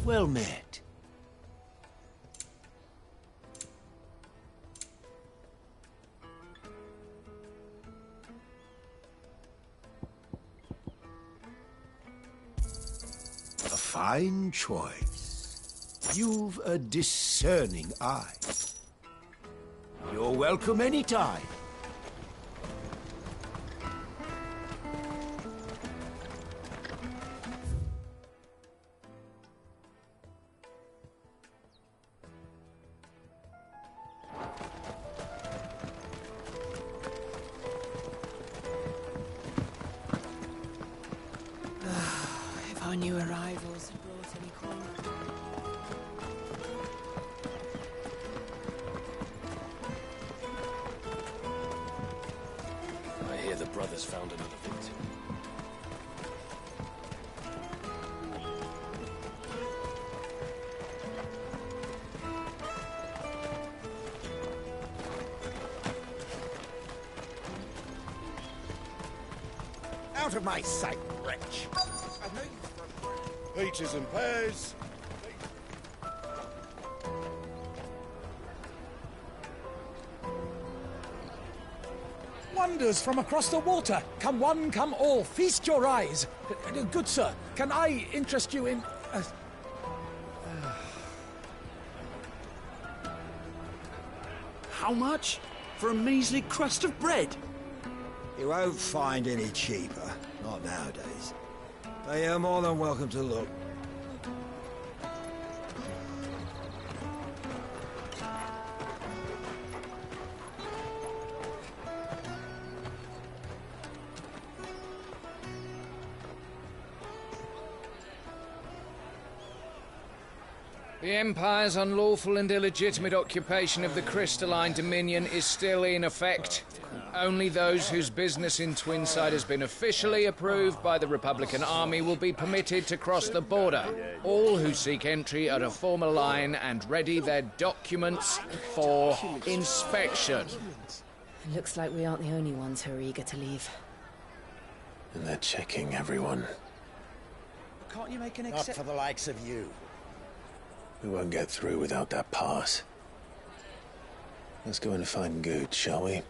Well met. A fine choice. You've a discerning eye. You're welcome anytime. If our new arrivals had brought any corn. I hear the brothers found another victim. Out of my sight, wretch. Peaches and pears. Wonders from across the water. Come one, come all. Feast your eyes. Good sir, can I interest you in... How much? For a measly crust of bread? You won't find any cheaper. Not nowadays. But you're more than welcome to look. The Empire's unlawful and illegitimate occupation of the Crystalline Dominion is still in effect. Only those whose business in Twinside has been officially approved by the Republican Army will be permitted to cross the border. All who seek entry are to form a line and ready their documents for inspection. Looks like we aren't the only ones who are eager to leave. And they're checking everyone. Can't you make an Not for the likes of you. We won't get through without that pass. Let's go and find Gooch, shall we?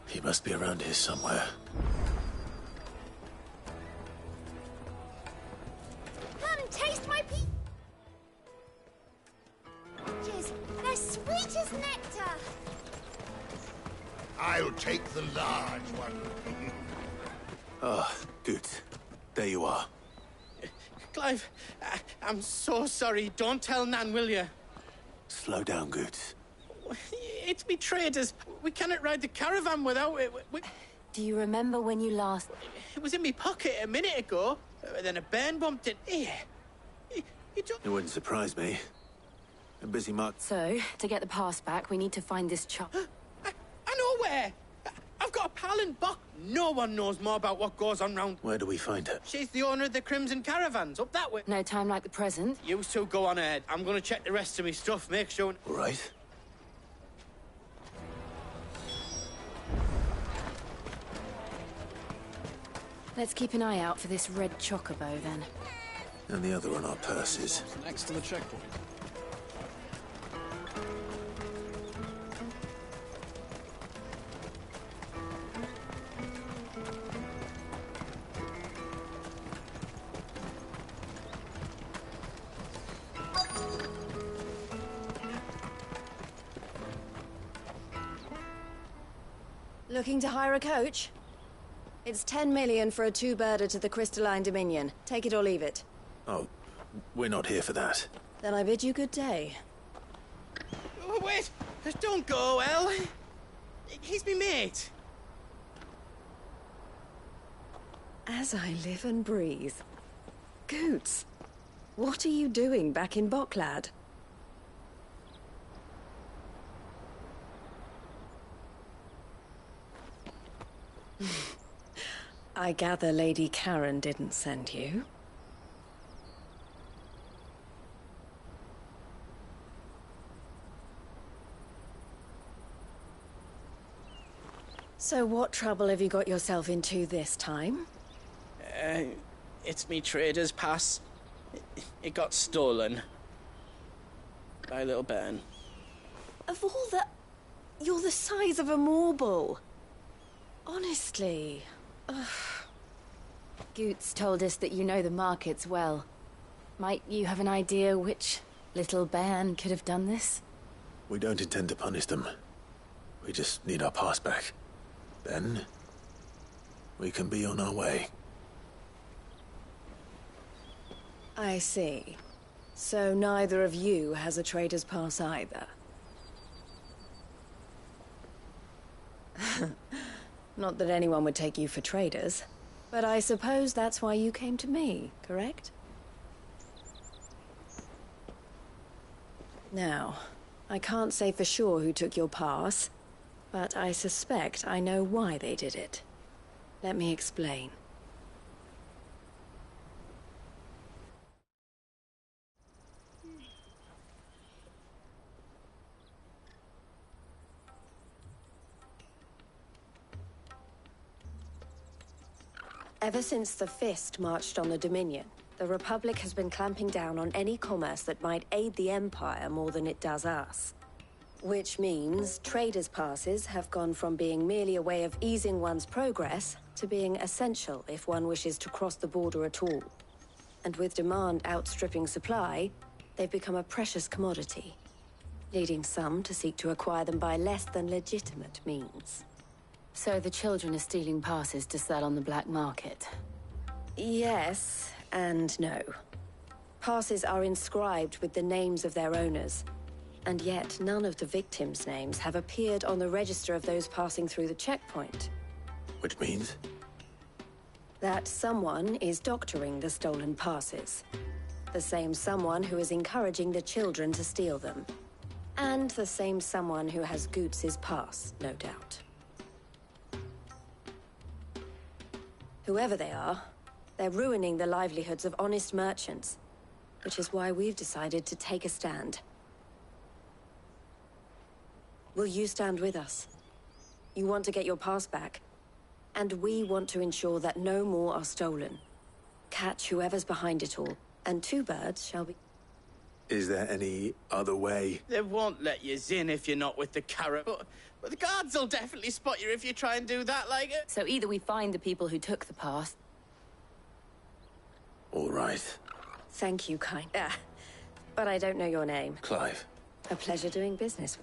He must be around here somewhere. Come, taste my peaches. They're sweet as nectar. I'll take the large one. Ah, good. There you are. Clive, I'm so sorry. Don't tell Nan, will you? Slow down, good. It's me traders. We cannot ride the caravan without it. Do you remember when you last... It was in my pocket a minute ago. Then a burn bumped it. Here. It wouldn't surprise me. A busy mark. So, to get the pass back, we need to find this chop. I know where. I've got a pal in Buck. No one knows more about what goes on round. Where do we find her? She's the owner of the Crimson Caravans, up that way. No time like the present. You two go on ahead. I'm going to check the rest of my stuff, make sure... All right. Let's keep an eye out for this red chocobo, then. And the other on our purses. Next to the checkpoint. Looking to hire a coach? It's 10 million for a two-birder to the Crystalline Dominion. Take it or leave it. Oh, we're not here for that. Then I bid you good day. Oh, wait! Don't go, El. He's me mate. As I live and breathe. Goots, what are you doing back in Bocklad? I gather Lady Karen didn't send you. So what trouble have you got yourself into this time? It's me trader's pass. It got stolen. By little Ben. Of all the... You're the size of a marble. Honestly. Ugh. Goots told us that you know the markets well. Might you have an idea which little bairn could have done this? We don't intend to punish them. We just need our pass back. Then, we can be on our way. I see. So neither of you has a trader's pass either. Not that anyone would take you for traders, but I suppose that's why you came to me, correct? Now, I can't say for sure who took your pass, but I suspect I know why they did it. Let me explain. Ever since the Fist marched on the Dominion, the Republic has been clamping down on any commerce that might aid the Empire more than it does us. Which means traders' passes have gone from being merely a way of easing one's progress to being essential if one wishes to cross the border at all. And with demand outstripping supply, they've become a precious commodity, leading some to seek to acquire them by less than legitimate means. So the children are stealing passes to sell on the black market? Yes, and no. Passes are inscribed with the names of their owners, and yet none of the victims' names have appeared on the register of those passing through the checkpoint. Which means? That someone is doctoring the stolen passes. The same someone who is encouraging the children to steal them. And the same someone who has Goots' pass, no doubt. Whoever they are, they're ruining the livelihoods of honest merchants, which is why we've decided to take a stand. Will you stand with us? You want to get your pass back, and we want to ensure that no more are stolen. Catch whoever's behind it all, and two birds shall be... Is there any other way? They won't let you in if you're not with the carrot. But the guards will definitely spot you if you try and do that, like it. So either we find the people who took the pass... All right. Thank you, kind. But I don't know your name. Clive. A pleasure doing business.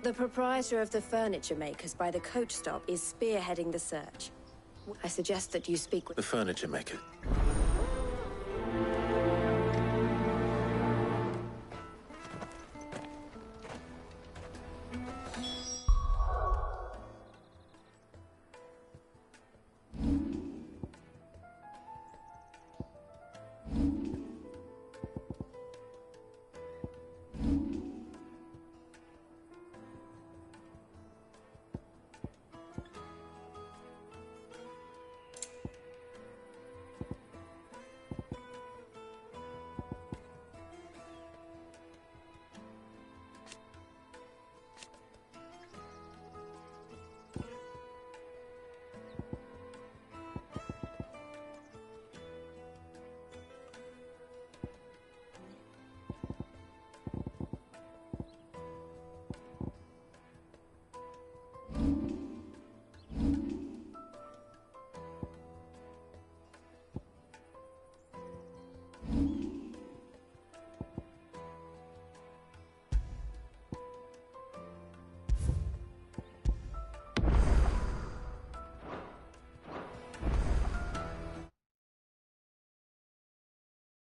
The proprietor of the furniture makers by the coach stop is spearheading the search. I suggest that you speak with... The furniture maker?